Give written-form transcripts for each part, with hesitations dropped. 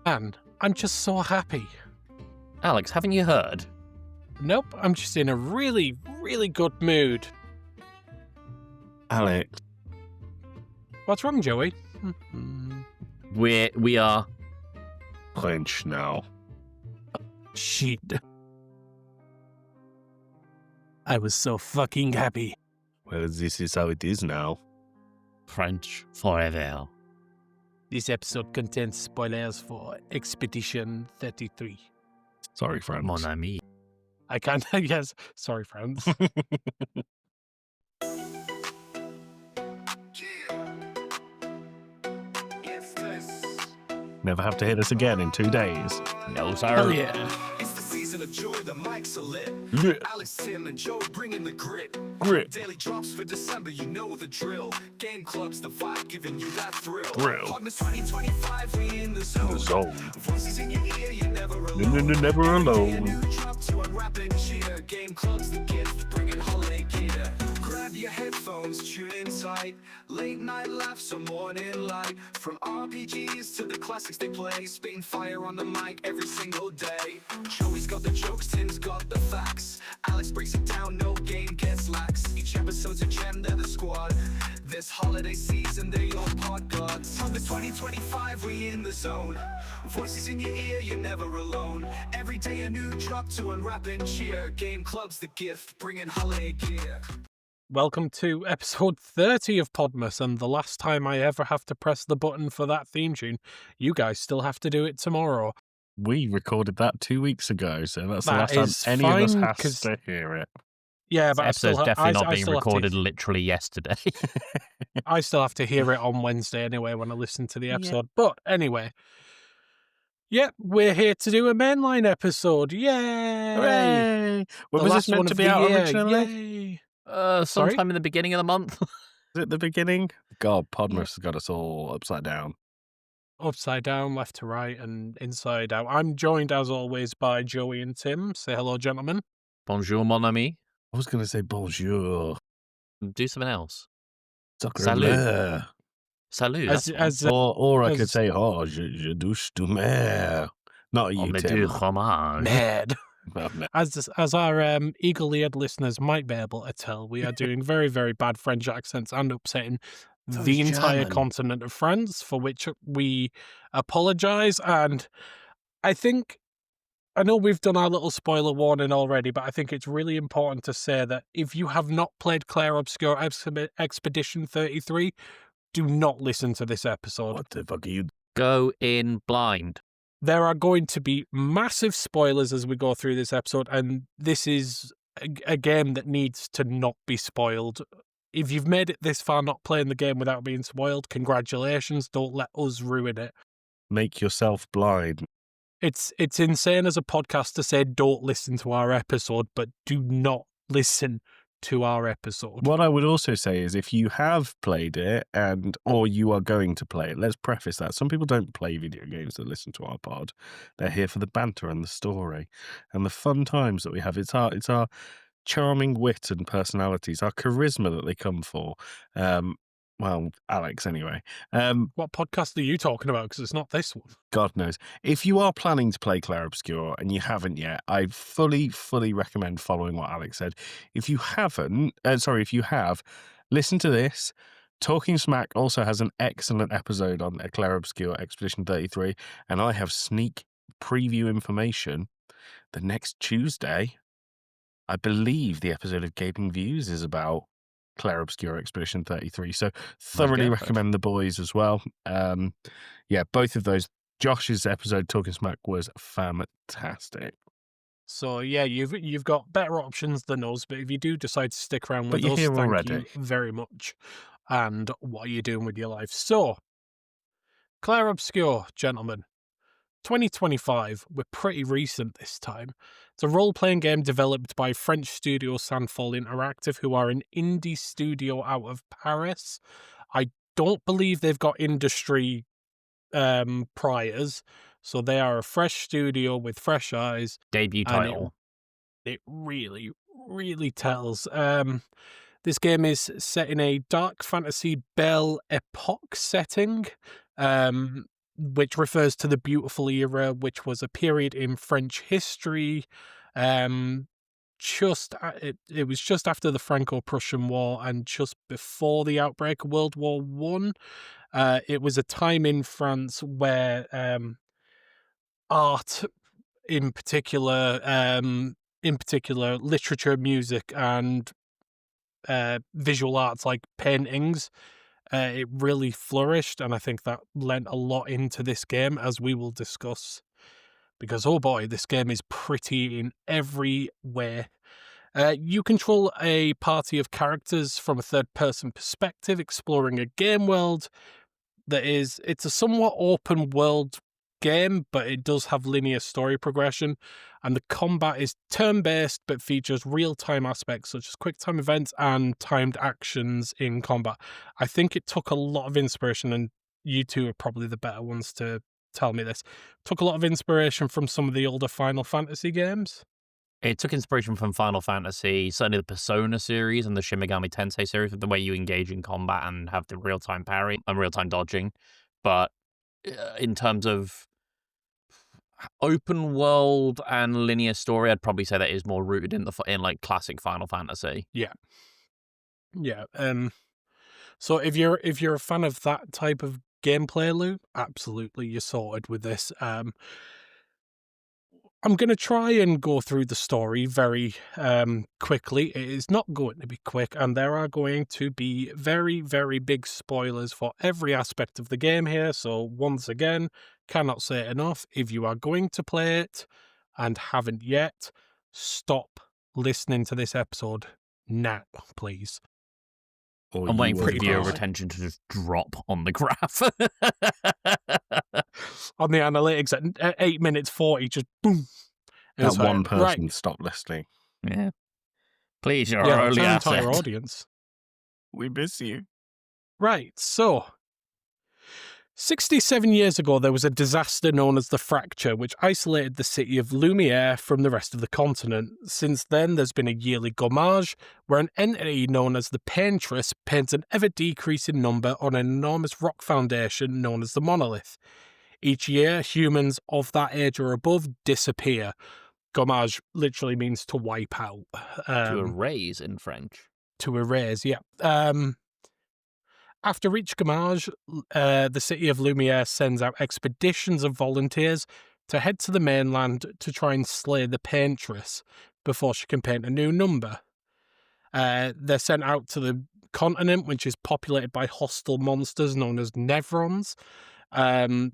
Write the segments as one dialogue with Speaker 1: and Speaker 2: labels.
Speaker 1: Man, I'm just so happy.
Speaker 2: Alex, haven't you heard?
Speaker 1: Nope, I'm just in a really, really good mood.
Speaker 3: Alex.
Speaker 1: What's wrong, Joey?
Speaker 2: We are...
Speaker 3: French now.
Speaker 1: Shit. I was so fucking happy.
Speaker 3: Well, this is how it is now.
Speaker 2: French forever.
Speaker 1: This episode contains spoilers for Expedition 33.
Speaker 3: Sorry, friends.
Speaker 2: Mon ami.
Speaker 1: I can't, yes, sorry, friends.
Speaker 3: Never have to hear this again in 2 days.
Speaker 2: No, sir.
Speaker 1: Hell yeah.
Speaker 4: It's the season of joy, the mics are lit.
Speaker 3: Lit.
Speaker 4: Alex, Tim, and Joe bringing the grit.
Speaker 3: Grit.
Speaker 4: Daily drops for December, you know the drill. Game clubs, the vibe, giving you that thrill. Partners 2025, we in the zone. Voices in your ear, you're never alone.
Speaker 3: Never alone.
Speaker 4: New drop to unwrap and cheer. Game clubs, the gift, bringing holiday gear. Grab your headphones, tune in tight. Late night laughs or morning light. From RPGs to the classics they play. Spitting fire on the mic every single day. Joey's got the jokes, Tim's got the facts. Alex breaks it down, no game gets lax. Each episode's a gem, they're the squad. This holiday season, they're your pod gods. From the 2025, we in the zone. Voices in your ear, you're never alone. Every day a new drop to unwrap and cheer. Game club's the gift, bringing holiday gear.
Speaker 1: Welcome to episode 30 of Podmas, and the last time I ever have to press the button for that theme tune, you guys still have to do it tomorrow.
Speaker 3: We recorded that 2 weeks ago, so that's the
Speaker 1: That
Speaker 3: last
Speaker 1: is
Speaker 3: time any of us
Speaker 1: fine,
Speaker 3: has
Speaker 1: 'cause-
Speaker 3: to hear it.
Speaker 1: Yeah,
Speaker 2: This
Speaker 1: but
Speaker 2: episode's definitely not being
Speaker 1: still have to-
Speaker 2: recorded literally yesterday.
Speaker 1: I still have to hear it on Wednesday anyway when I listen to the episode. But anyway, yeah, we're here to do a mainline episode. Yay!
Speaker 3: Hooray! When
Speaker 1: The
Speaker 3: was
Speaker 1: last
Speaker 3: this meant
Speaker 1: one
Speaker 3: to
Speaker 1: of
Speaker 3: be
Speaker 1: the
Speaker 3: out
Speaker 1: year.
Speaker 3: originally?
Speaker 1: Yay!
Speaker 2: Sometime in the beginning of the month.
Speaker 3: Is it the beginning? God, Podmas has got us all upside down.
Speaker 1: Upside down, left to right, and inside out. I'm joined as always by Joey and Tim. Say hello, gentlemen.
Speaker 2: Bonjour, mon ami.
Speaker 3: I was going to say bonjour.
Speaker 2: Do something else.
Speaker 3: Sacre
Speaker 2: Salut.
Speaker 3: bleu.
Speaker 2: Salut.
Speaker 1: As-
Speaker 2: that's
Speaker 1: as-
Speaker 3: Or I
Speaker 1: as-
Speaker 3: could say, oh, je douche de mer. Not you,
Speaker 2: on me
Speaker 3: Tim.
Speaker 2: du fromage.
Speaker 1: Mad.
Speaker 3: Not me.
Speaker 1: As our eagle-eared listeners might be able to tell, we are doing very, very bad French accents and upsetting
Speaker 3: So
Speaker 1: the
Speaker 3: is
Speaker 1: entire
Speaker 3: German.
Speaker 1: continent of France, for which we apologise. And I know we've done our little spoiler warning already, but I think it's really important to say that if you have not played Clair Obscur Expedition 33, do not listen to this episode.
Speaker 3: What the fuck are you?
Speaker 2: Go in blind.
Speaker 1: There are going to be massive spoilers as we go through this episode, and this is a game that needs to not be spoiled. If you've made it this far not playing the game without being spoiled, congratulations, don't let us ruin it.
Speaker 3: Make yourself blind.
Speaker 1: It's insane as a podcast to say don't listen to our episode, but do not listen to our episode.
Speaker 3: What I would also say is if you have played it or you are going to play it, let's preface that. Some people don't play video games that listen to our pod. They're here for the banter and the story and the fun times that we have. It's our charming wit and personalities, our charisma that they come for. Well, Alex, anyway.
Speaker 1: What podcast are you talking about? Because it's not this one.
Speaker 3: God knows. If you are planning to play Clair Obscur and you haven't yet, I fully recommend following what Alex said. If you have, listen to this. Talking Smack also has an excellent episode on Clair Obscur Expedition 33, and I have sneak preview information. The next Tuesday, I believe the episode of Gaping Views is about Clair Obscur Expedition 33. So thoroughly
Speaker 2: Okay.
Speaker 3: recommend the boys as well. Yeah, both of those. Josh's episode, Talking Smack, was fantastic.
Speaker 1: So yeah, you've got better options than us, but if you do decide to stick around
Speaker 3: But
Speaker 1: with
Speaker 3: you're
Speaker 1: us,
Speaker 3: here
Speaker 1: thank
Speaker 3: already.
Speaker 1: you very much. And what are you doing with your life? So, Clair Obscur, gentlemen. 2025, we're pretty recent this time. It's a role-playing game developed by French studio Sandfall Interactive, who are an indie studio out of Paris. I don't believe they've got industry priors, so they are a fresh studio with fresh eyes.
Speaker 2: Debut
Speaker 1: And
Speaker 2: title.
Speaker 1: It really, really tells. This game is set in a dark fantasy Belle Epoque setting. which refers to the beautiful era, which was a period in French history. It was just after the Franco-Prussian War and just before the outbreak of World War One. It was a time in France where art, in particular, literature, music, and visual arts like paintings, it really flourished, and I think that lent a lot into this game, as we will discuss. Because, oh boy, this game is pretty in every way. You control a party of characters from a third-person perspective, exploring a game world it's a somewhat open world game, but it does have linear story progression, and the combat is turn-based but features real-time aspects such as quick-time events and timed actions in combat. I think it took a lot of inspiration, and you two are probably the better ones to tell me this, took a lot of inspiration from some of the older Final Fantasy games.
Speaker 2: It took inspiration from Final Fantasy, certainly the Persona series and the Shin Megami Tensei series, with the way you engage in combat and have the real-time parry and real-time dodging. But in terms of open world and linear story, I'd probably say that is more rooted in like classic Final Fantasy.
Speaker 1: Yeah. So if you're a fan of that type of gameplay loop, absolutely you're sorted with this. I'm going to try and go through the story very quickly. It is not going to be quick, and there are going to be very, very big spoilers for every aspect of the game here. So once again, cannot say it enough. If you are going to play it and haven't yet, stop listening to this episode now, please.
Speaker 3: Or
Speaker 2: I'm
Speaker 3: you
Speaker 2: waiting for
Speaker 3: will
Speaker 2: viewer
Speaker 3: die.
Speaker 2: retention to just drop on the graph.
Speaker 1: On the analytics at 8 minutes 40, just boom. And
Speaker 3: That
Speaker 1: it's like,
Speaker 3: one person
Speaker 1: right.
Speaker 3: stopped listening.
Speaker 2: Yeah. Please, you're
Speaker 1: Yeah,
Speaker 2: our
Speaker 1: that's
Speaker 2: early
Speaker 1: our
Speaker 2: asset.
Speaker 1: entire audience.
Speaker 3: We miss you.
Speaker 1: Right, so 67 years ago, there was a disaster known as the Fracture, which isolated the city of Lumiere from the rest of the continent. Since then, there's been a yearly gommage, where an entity known as the Paintress paints an ever-decreasing number on an enormous rock foundation known as the Monolith. Each year, humans of that age or above disappear. Gommage literally means to wipe out.
Speaker 2: To erase in French.
Speaker 1: To erase, yeah. After each gommage, the city of Lumiere sends out expeditions of volunteers to head to the mainland to try and slay the Paintress before she can paint a new number. They're sent out to the continent, which is populated by hostile monsters known as Nevrons, and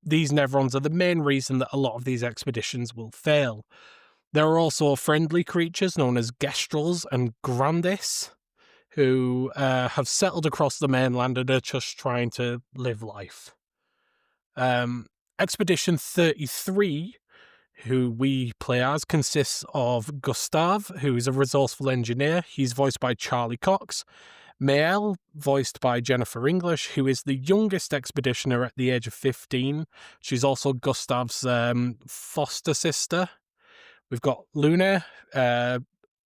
Speaker 1: these Nevrons are the main reason that a lot of these expeditions will fail. There are also friendly creatures known as Gestrels and Grandis, who have settled across the mainland and are just trying to live life. Expedition 33, who we play as, consists of Gustav, who is a resourceful engineer. He's voiced by Charlie Cox. Mael, voiced by Jennifer English, who is the youngest expeditioner at the age of 15. She's also Gustav's foster sister. We've got Luna,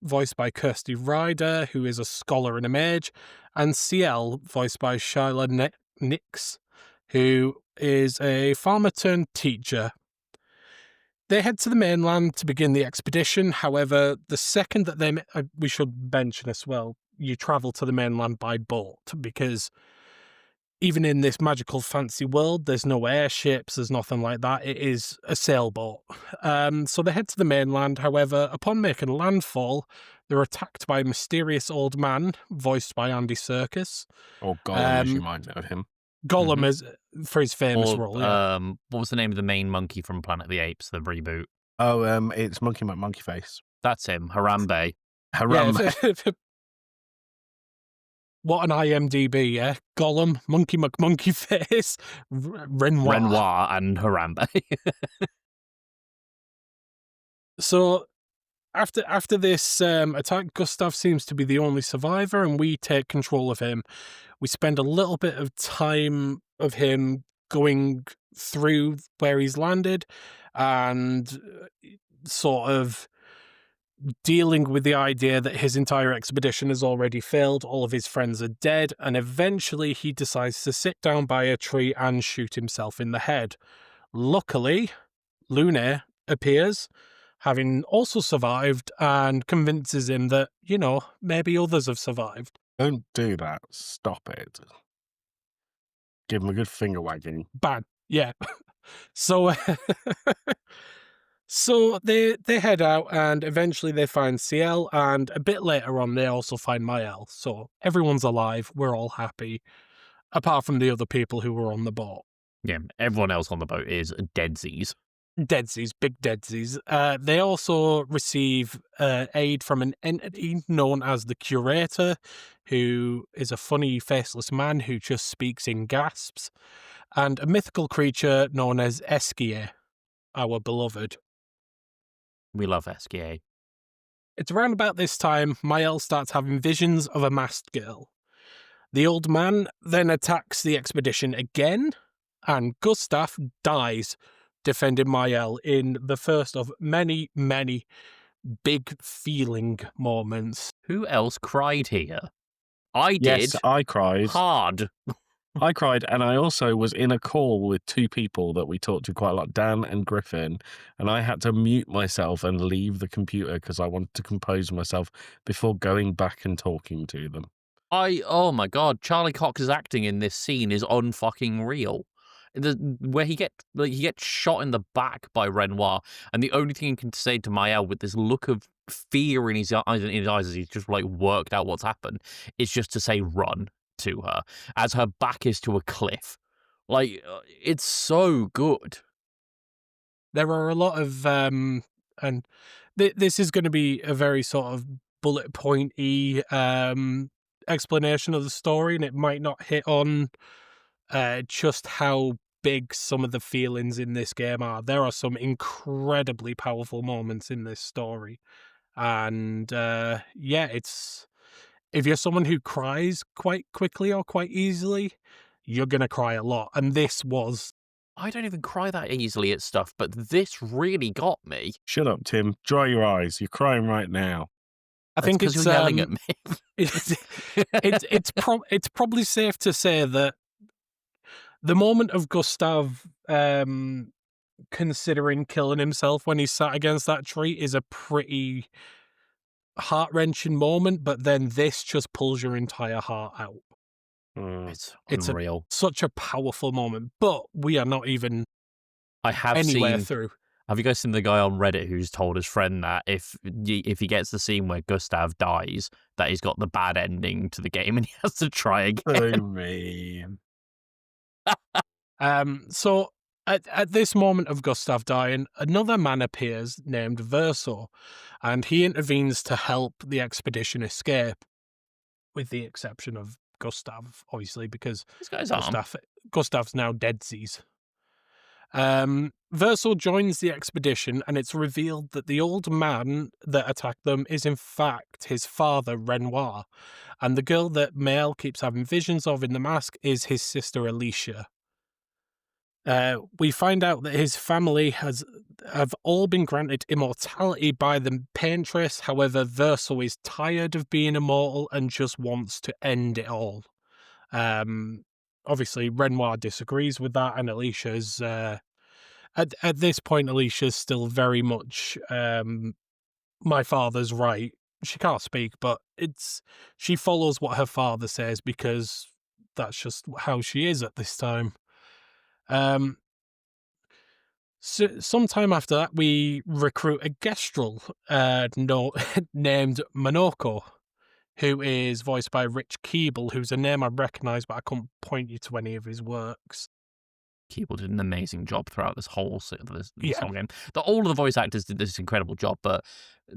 Speaker 1: voiced by Kirsty Ryder, who is a scholar and a mage, and Ciel, voiced by Shyla Nix, who is a farmer turned teacher. They head to the mainland to begin the expedition. However, the second that we should mention as well, you travel to the mainland by boat, because even in this magical fancy world, there's no airships, there's nothing like that. It is a sailboat. So they head to the mainland. However, upon making landfall, they're attacked by a mysterious old man, voiced by Andy Serkis.
Speaker 3: Or Gollum, as you might know him.
Speaker 1: Gollum is for his famous role. Yeah.
Speaker 2: What was the name of the main monkey from Planet of the Apes, the reboot?
Speaker 3: Oh, it's Monkey McMonkeyface.
Speaker 2: That's him, Harambe.
Speaker 3: Harambe.
Speaker 1: Yeah, what an IMDb, yeah? Gollum, Monkey McMonkeyface, Renoir.
Speaker 2: Renoir and Harambe.
Speaker 1: So after this attack, Gustav seems to be the only survivor, and we take control of him. We spend a little bit of time of him going through where he's landed and sort of dealing with the idea that his entire expedition has already failed, all of his friends are dead, and eventually he decides to sit down by a tree and shoot himself in the head. Luckily, Lune appears, having also survived, and convinces him that, maybe others have survived.
Speaker 3: Don't do that. Stop it. Give him a good finger wagging.
Speaker 1: Bad. Yeah. So so they head out, and eventually they find CL, and a bit later on they also find Mael. So everyone's alive, we're all happy, apart from the other people who were on the boat.
Speaker 2: Yeah, everyone else on the boat is deadsies.
Speaker 1: Deadsies, big deadsies. They also receive aid from an entity known as the Curator, who is a funny faceless man who just speaks in gasps, and a mythical creature known as Esquier, our beloved.
Speaker 2: We love SKA.
Speaker 1: It's around about this time Mael starts having visions of a masked girl. The old man then attacks the expedition again, and Gustav dies defending Mael in the first of many, many big feeling moments.
Speaker 2: Who else cried here? I did.
Speaker 3: Yes, I cried.
Speaker 2: Hard.
Speaker 3: I cried, and I also was in a call with two people that we talked to quite a lot, Dan and Griffin, and I had to mute myself and leave the computer because I wanted to compose myself before going back and talking to them.
Speaker 2: Oh my god, Charlie Cox's acting in this scene is unfucking real. Where he gets shot in the back by Renoir, and the only thing he can say to Mael with this look of fear in his eyes as he's just worked out what's happened is just to say run to her as her back is to a cliff. It's so good.
Speaker 1: There are a lot of and this is going to be a very sort of bullet pointy explanation of the story, and it might not hit on just how big some of the feelings in this game are. There are some incredibly powerful moments in this story, and it's, if you're someone who cries quite quickly or quite easily, you're gonna cry a lot, and this was.
Speaker 2: I don't even cry that easily at stuff, but this really got me.
Speaker 3: Shut up, Tim. Dry your eyes. You're crying right now.
Speaker 1: I think it's
Speaker 2: you're yelling at me.
Speaker 1: it's probably safe to say that the moment of Gustav considering killing himself when he sat against that tree is a pretty heart-wrenching moment, but then this just pulls your entire heart out.
Speaker 2: It's unreal.
Speaker 1: Such a powerful moment, but we are not even anywhere through.
Speaker 2: Have you guys seen the guy on Reddit who's told his friend that if he gets the scene where Gustav dies, that he's got the bad ending to the game and he has to try again?
Speaker 3: Oh, man.
Speaker 1: So at this moment of Gustav dying, another man appears named Verso, and he intervenes to help the expedition escape, with the exception of Gustav, obviously, because
Speaker 2: This guy's
Speaker 1: Gustav's now deadsies. Verso joins the expedition, and it's revealed that the old man that attacked them is in fact his father, Renoir, and the girl that Mael keeps having visions of in the mask is his sister, Alicia. We find out that his family have all been granted immortality by the Paintress. However, Verso is tired of being immortal and just wants to end it all. Obviously, Renoir disagrees with that, and Alicia's at this point, Alicia's still very much my father's right. She can't speak, but she follows what her father says because that's just how she is at this time. So sometime after that, we recruit a Gestrel named Monoko, who is voiced by Rich Keeble, who's a name I recognise, but I couldn't point you to any of his works.
Speaker 2: Keeble did an amazing job throughout this whole game. All of the voice actors did this incredible job, but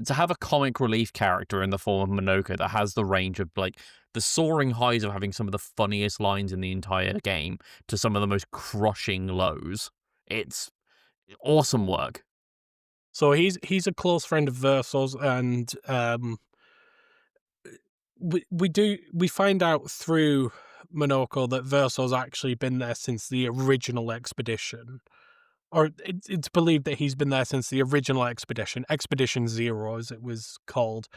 Speaker 2: to have a comic relief character in the form of Monoko that has the range of the soaring highs of having some of the funniest lines in the entire game to some of the most crushing lows, it's awesome work.
Speaker 1: So he's a close friend of Verso's, and we find out through Monoko that Verso's actually been there since the original expedition. or it's believed that he's been there since the original expedition, Expedition Zero, as it was called.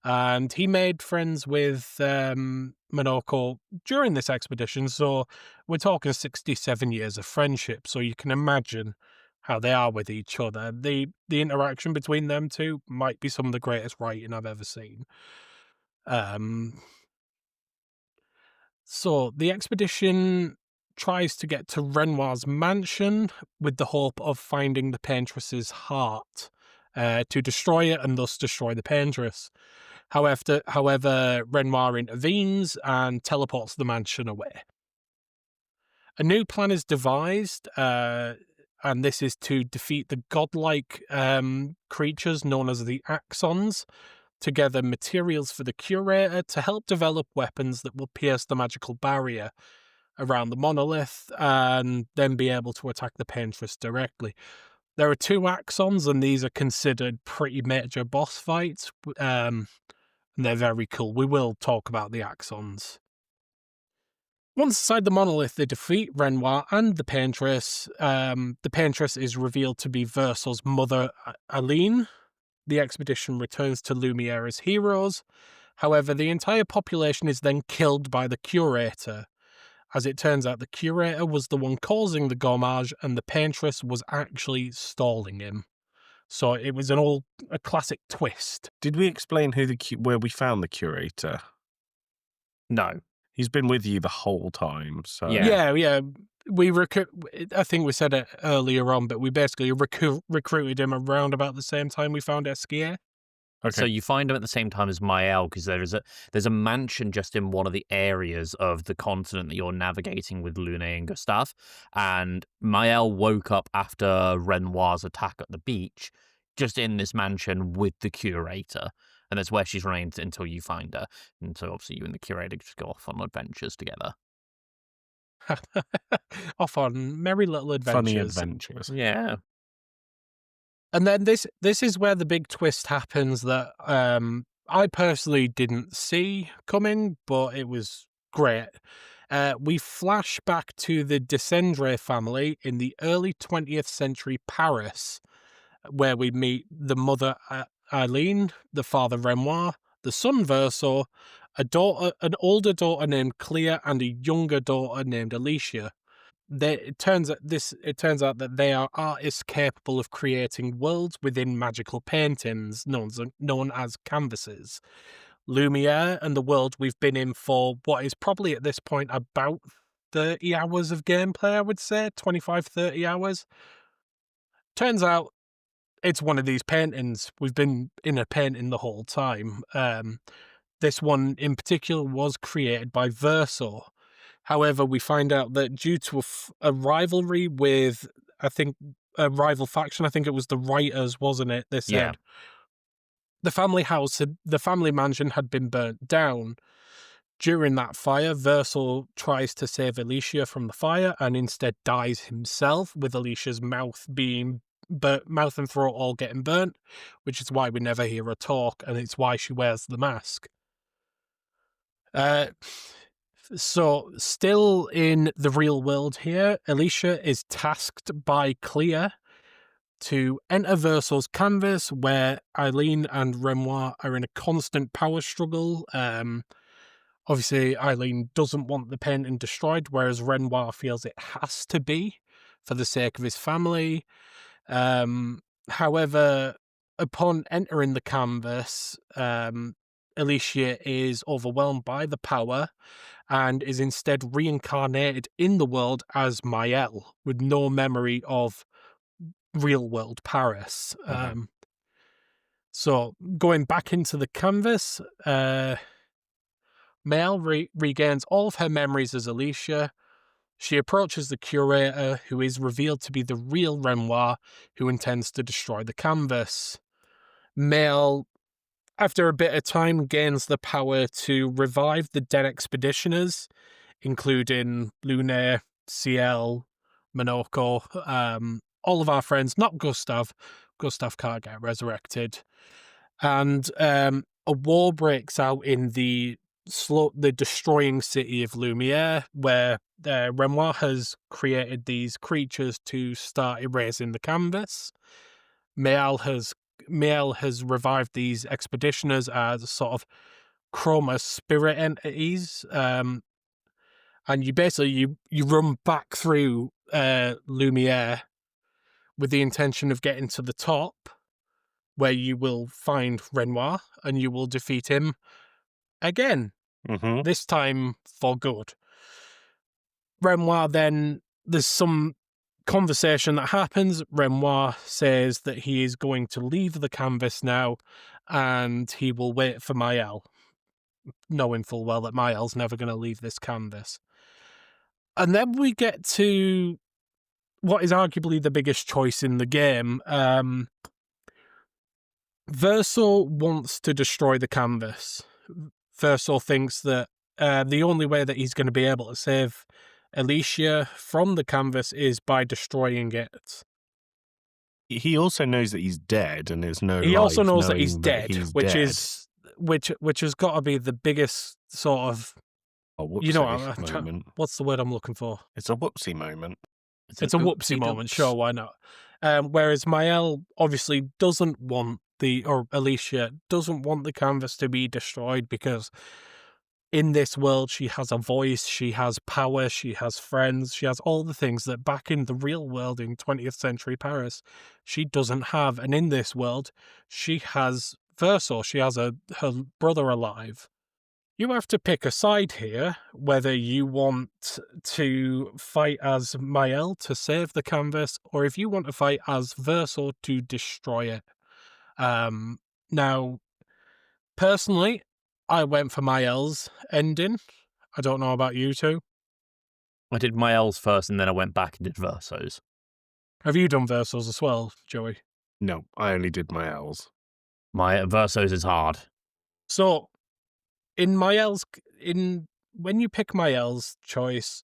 Speaker 1: And he made friends with Minoko during this expedition. So we're talking 67 years of friendship. So you can imagine how they are with each other. The interaction between them two might be some of the greatest writing I've ever seen. So the expedition tries to get to Renoir's mansion with the hope of finding the Paintress's heart to destroy it and thus destroy the Paintress. However, Renoir intervenes and teleports the mansion away. A new plan is devised, and this is to defeat the godlike creatures known as the Axons, to gather materials for the Curator to help develop weapons that will pierce the magical barrier around the monolith and then be able to attack the Paintress directly. There are 2 Axons, and these are considered pretty major boss fights. And they're very cool. We will talk about the Axons. Once inside the monolith, they defeat Renoir and the Paintress. The Paintress is revealed to be Verso's mother, Aline. The expedition returns to Lumiere as heroes. However, the entire population is then killed by the Curator. As it turns out, the Curator was the one causing the gommage, and the Paintress was actually stalling him. So it was a classic twist.
Speaker 3: Did we explain where we found the Curator?
Speaker 2: No.
Speaker 3: He's been with you the whole time, so...
Speaker 2: Yeah.
Speaker 1: Yeah. I think we said it earlier on, but we basically recruited him around about the same time we found Esquier.
Speaker 3: Okay.
Speaker 2: So you find him at the same time as Mael, because there's a mansion just in one of the areas of the continent that you're navigating with Lune and Gustave, and Mael woke up after Renoir's attack at the beach, just in this mansion with the Curator, and that's where she's remained until you find her. And so obviously you and the Curator just go off on adventures together.
Speaker 1: Off on merry little adventures.
Speaker 3: Funny adventures.
Speaker 2: Yeah.
Speaker 1: And then this is where the big twist happens that I personally didn't see coming, but it was great. We flash back to the Descendre family in the early 20th century Paris, where we meet the mother Eileen, the father Renoir, the son Verso, an older daughter named Clair, and a younger daughter named Alicia. It turns out that they are artists capable of creating worlds within magical paintings known as canvases. Lumiere and the world we've been in for what is probably at this point about 30 hours of gameplay, I would say, 25, 30 hours. Turns out it's one of these paintings. We've been in a painting the whole time. This one in particular was created by Verso. However, we find out that due to a rivalry with, I think, a rival faction, I think it was the writers, wasn't it? They said the family mansion had been burnt down. During that fire, Verso tries to save Alicia from the fire and instead dies himself, with Alicia's mouth and throat all getting burnt, which is why we never hear her talk, and it's why she wears the mask. So, still in the real world here, Alicia is tasked by Clair to enter Verso's canvas, where Eileen and Renoir are in a constant power struggle. Obviously, Eileen doesn't want the painting destroyed, whereas Renoir feels it has to be for the sake of his family. However, upon entering the canvas, Alicia is overwhelmed by the power and is instead reincarnated in the world as Mael, with no memory of real-world Paris. So, going back into the canvas, Mael regains all of her memories as Alicia. She approaches the Curator, who is revealed to be the real Renoir, who intends to destroy the canvas. Mael, after a bit of time, gains the power to revive the dead expeditioners, including Lune, Ciel, Minoko, all of our friends, not Gustave. Gustave can't get resurrected. And a war breaks out in the the destroying city of Lumiere, where Renoir has created these creatures to start erasing the canvas. Mael has revived these expeditioners as sort of chroma spirit entities, and you basically you run back through Lumiere with the intention of getting to the top, where you will find Renoir and you will defeat him again.
Speaker 3: Mm-hmm.
Speaker 1: This time for good. Renoir then, there's some conversation that happens. Renoir says that he is going to leave the canvas now and he will wait for Mael, knowing full well that Mael's never going to leave this canvas. And then we get to what is arguably the biggest choice in the game. Verso wants to destroy the canvas. Verso thinks that the only way that he's going to be able to save Alicia from the canvas is by destroying it.
Speaker 3: He also knows that he's dead, and there's no.
Speaker 1: He also
Speaker 3: life
Speaker 1: knows that he's
Speaker 3: knowing
Speaker 1: dead, which
Speaker 3: dead.
Speaker 1: is which has got to be the biggest sort of,
Speaker 3: a
Speaker 1: you know,
Speaker 3: whoopsie moment.
Speaker 1: what's the word I'm looking for?
Speaker 3: It's a whoopsie moment.
Speaker 1: It's a whoopsie moment, sure, why not? Whereas Mael obviously doesn't want or Alicia doesn't want the canvas to be destroyed, because in this world she has a voice, she has power, she has friends, she has all the things that back in the real world in 20th century Paris she doesn't have. And in this world she has Verso, she has her brother alive. You have to pick a side here, whether you want to fight as Mael to save the canvas, or if you want to fight as Verso to destroy it. Now, personally, I went for Mael's ending. I don't know about you two.
Speaker 2: I did Mael's first, and then I went back and did Verso's.
Speaker 1: Have you done Verso's as well, Joey?
Speaker 3: No, I only did my L's.
Speaker 2: My Verso's is hard.
Speaker 1: So, when you pick Mael's choice,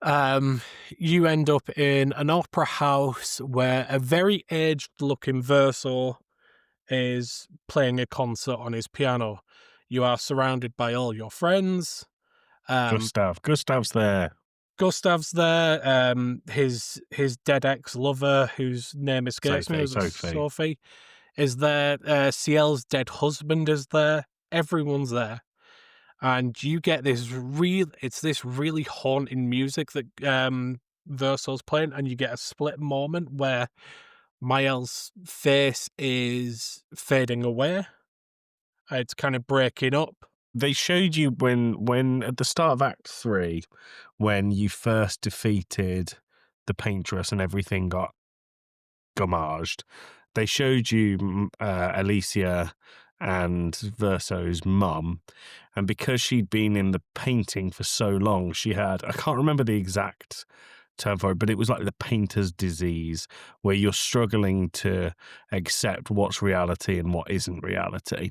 Speaker 1: you end up in an opera house where a very aged-looking Verso is playing a concert on his piano. You are surrounded by all your friends.
Speaker 3: Gustav's there.
Speaker 1: Gustav's there. His dead ex-lover, whose name escapes me, Sophie, is there. Ciel's dead husband is there. Everyone's there. And you get this really haunting music that Verso's playing, and you get a split moment where Mael's face is fading away. It's kind of breaking up.
Speaker 3: They showed you when at the start of Act 3, when you first defeated the paintress and everything got gommaged, they showed you Alicia and Verso's mum, and because she'd been in the painting for so long, she had, I can't remember the exact term for it, but it was like the painter's disease, where you're struggling to accept what's reality and what isn't reality.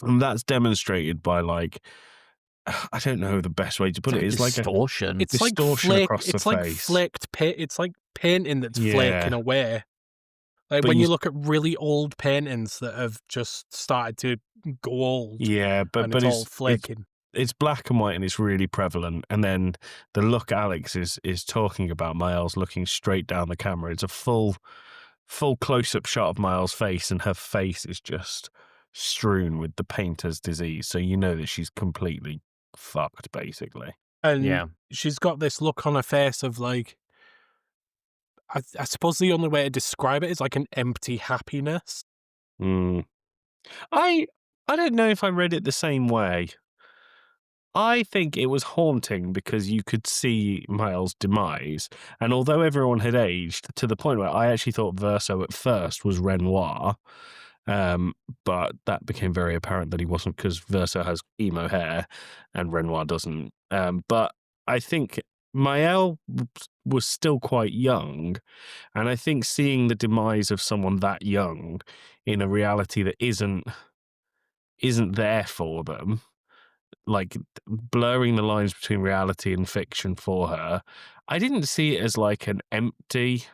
Speaker 3: And that's demonstrated by, like, I don't know the best way to put it. It's like
Speaker 2: distortion.
Speaker 1: It's like
Speaker 3: distortion across the
Speaker 1: it's like
Speaker 3: face.
Speaker 1: flaked paint. It's like painting that's flaking away. Like when you look at really old paintings that have just started to go old.
Speaker 3: Yeah, but
Speaker 1: it's all flaking.
Speaker 3: It's black and white and it's really prevalent. And then the look Alex is talking about, Miles looking straight down the camera. It's a full close-up shot of Miles' face, and her face is just strewn with the painter's disease. So you know that she's completely fucked, basically.
Speaker 1: And she's got this look on her face of, like, I suppose the only way to describe it is like an empty happiness.
Speaker 3: I don't know if I read it the same way. I think it was haunting because you could see Miles' demise, and although everyone had aged to the point where I actually thought Verso at first was Renoir, but that became very apparent that he wasn't, because Verso has emo hair and Renoir doesn't. But I think Mael was still quite young, and I think seeing the demise of someone that young in a reality that isn't there for them, like blurring the lines between reality and fiction for her, I didn't see it as like an empty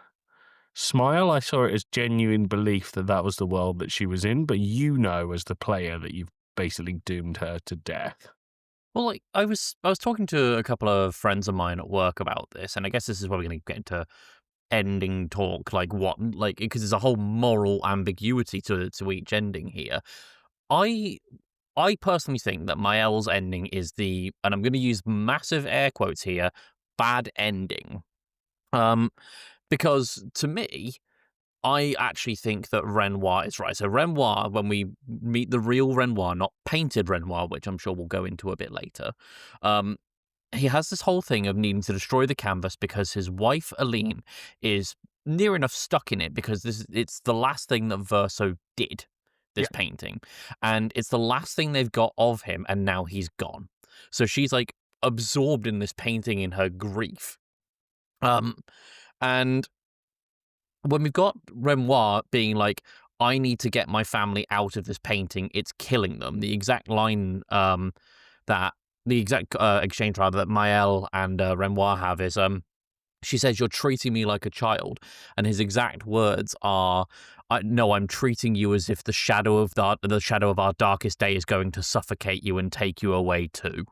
Speaker 3: smile. I saw it as genuine belief that that was the world that she was in. But you know, as the player, that you've basically doomed her to death.
Speaker 2: Well, like I was talking to a couple of friends of mine at work about this, and I guess this is where we're going to get into ending talk, like what, like because there's a whole moral ambiguity to each ending here. I I personally think that Mael's ending is and I'm going to use massive air quotes here, bad ending. Um, because to me, I actually think that Renoir is right. So Renoir, when we meet the real Renoir, not painted Renoir, which I'm sure we'll go into a bit later, um, he has this whole thing of needing to destroy the canvas because his wife Aline is near enough stuck in it because it's the last thing that Verso did, this painting, and it's the last thing they've got of him, and now he's gone. So she's like absorbed in this painting in her grief. And when we've got Renoir being like, I need to get my family out of this painting, it's killing them. The exact line exchange rather that Mael and Renoir have is she says, "You're treating me like a child," and his exact words are, "No, I'm treating you as if the shadow of our darkest day is going to suffocate you and take you away too."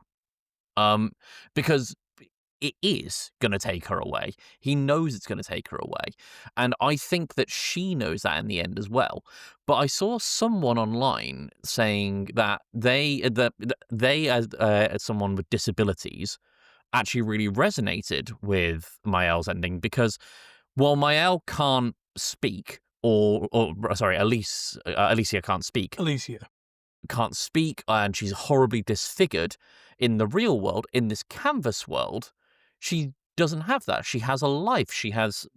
Speaker 2: Because it is going to take her away. He knows it's going to take her away. And I think that she knows that in the end as well. But I saw someone online saying that they as someone with disabilities, actually really resonated with Mael's ending because while Mael can't speak, or sorry, Alicia can't speak.
Speaker 1: Alicia.
Speaker 2: Can't speak, and she's horribly disfigured in the real world. In this canvas world, she doesn't have that. She has a life. She has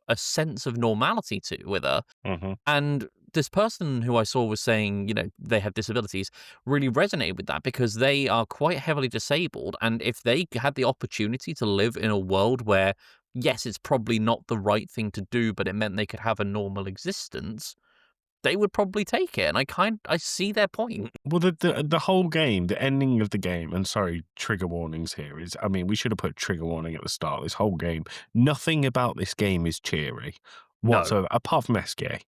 Speaker 2: a sense of normality with her.
Speaker 3: Mm-hmm.
Speaker 2: And this person who I saw was saying, they have disabilities, really resonated with that because they are quite heavily disabled. And if they had the opportunity to live in a world where, yes, it's probably not the right thing to do, but it meant they could have a normal existence, they would probably take it, and I see their point.
Speaker 3: Well, the whole game, the ending of the game, and sorry, trigger warnings here is, I mean, we should have put trigger warning at the start of this whole game. Nothing about this game is cheery whatsoever, apart from SK.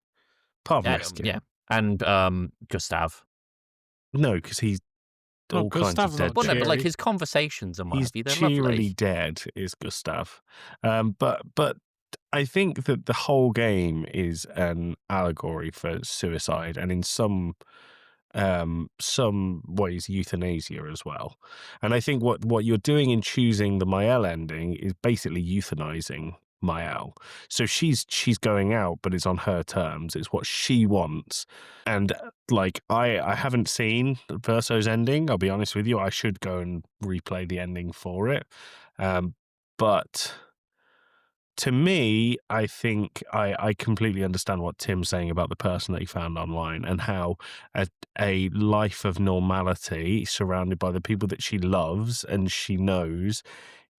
Speaker 3: Apart from SK.
Speaker 2: Yeah, and Gustav.
Speaker 3: No, because he's all kinds of dead.
Speaker 2: Well, no, but like his conversations and what have you, they're
Speaker 3: cheerily
Speaker 2: lovely.
Speaker 3: dead is Gustav. But I think that the whole game is an allegory for suicide, and in some ways euthanasia as well. And I think what you're doing in choosing the Mael ending is basically euthanizing Mael. So she's going out, but it's on her terms. It's what she wants. And like I haven't seen Verso's ending. I'll be honest with you. I should go and replay the ending for it. But to me, I think I completely understand what Tim's saying about the person that he found online and how a life of normality surrounded by the people that she loves and she knows,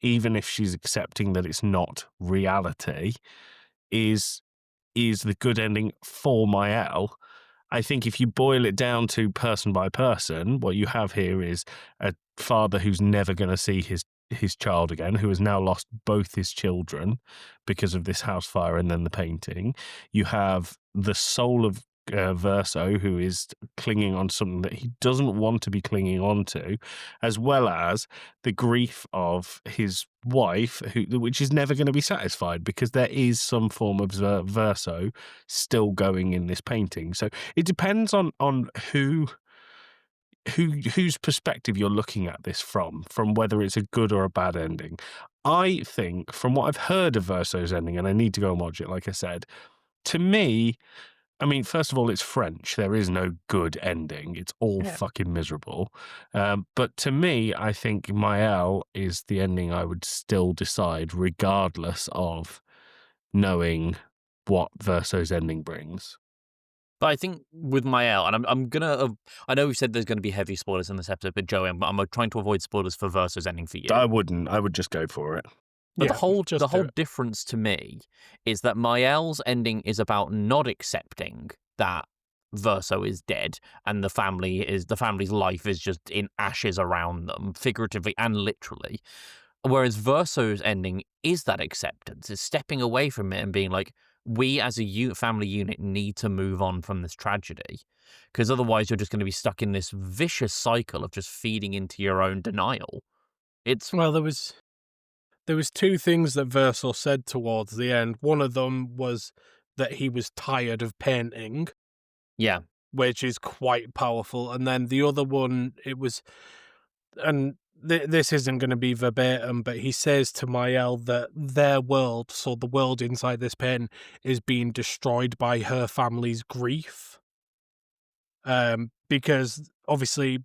Speaker 3: even if she's accepting that it's not reality, is the good ending for Mael. I think if you boil it down to person by person, what you have here is a father who's never going to see his child again, who has now lost both his children because of this house fire and then the painting. You have the soul of Verso, who is clinging on to something that he doesn't want to be clinging on to, as well as the grief of his wife, which is never going to be satisfied because there is some form of Verso still going in this painting. So it depends on whose perspective you're looking at this from whether it's a good or a bad ending. I think, from what I've heard of Verso's ending, and I need to go and watch it, like I said, to me, I mean, first of all, it's French. There is no good ending. It's all fucking miserable. But to me, I think Mael is the ending I would still decide, regardless of knowing what Verso's ending brings.
Speaker 2: But I think with Mael, and I'm gonna, I know we've said there's going to be heavy spoilers in this episode, but Joey, I'm trying to avoid spoilers for Verso's ending for you.
Speaker 3: I wouldn't. I would just go for it.
Speaker 2: But the whole difference to me is that Mael's ending is about not accepting that Verso is dead and the family's life is just in ashes around them, figuratively and literally. Whereas Verso's ending is that acceptance, is stepping away from it and being like, we as a family unit need to move on from this tragedy. because otherwise you're just going to be stuck in this vicious cycle of just feeding into your own denial. It's
Speaker 1: Well, there was two things that Verso said towards the end. One of them was that he was tired of painting,
Speaker 2: yeah,
Speaker 1: which is quite powerful. And then the other one, it was, and this isn't going to be verbatim, but he says to Mael that their world, so the world inside this pen, is being destroyed by her family's grief. Because obviously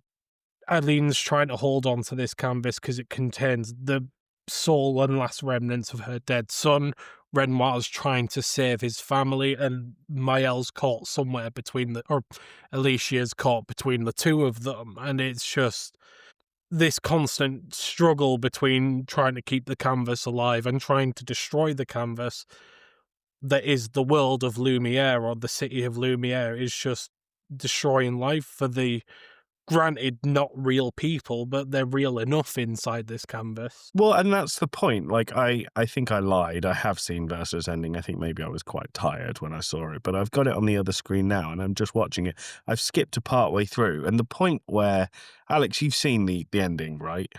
Speaker 1: Eileen's trying to hold on to this canvas because it contains the soul and last remnants of her dead son. Renoir's trying to save his family, and Mael's caught somewhere between or Alicia's caught between the two of them, and it's just this constant struggle between trying to keep the canvas alive and trying to destroy the canvas that is the world of Lumiere, or the city of Lumiere, is just destroying life for the, granted, not real people, but they're real enough inside this canvas.
Speaker 3: Well, and that's the point. Like, I think I lied. I have seen Versus Ending. I think maybe I was quite tired when I saw it, but I've got it on the other screen now and I'm just watching it. I've skipped to part way through. And the point where, Alex, you've seen the ending, right?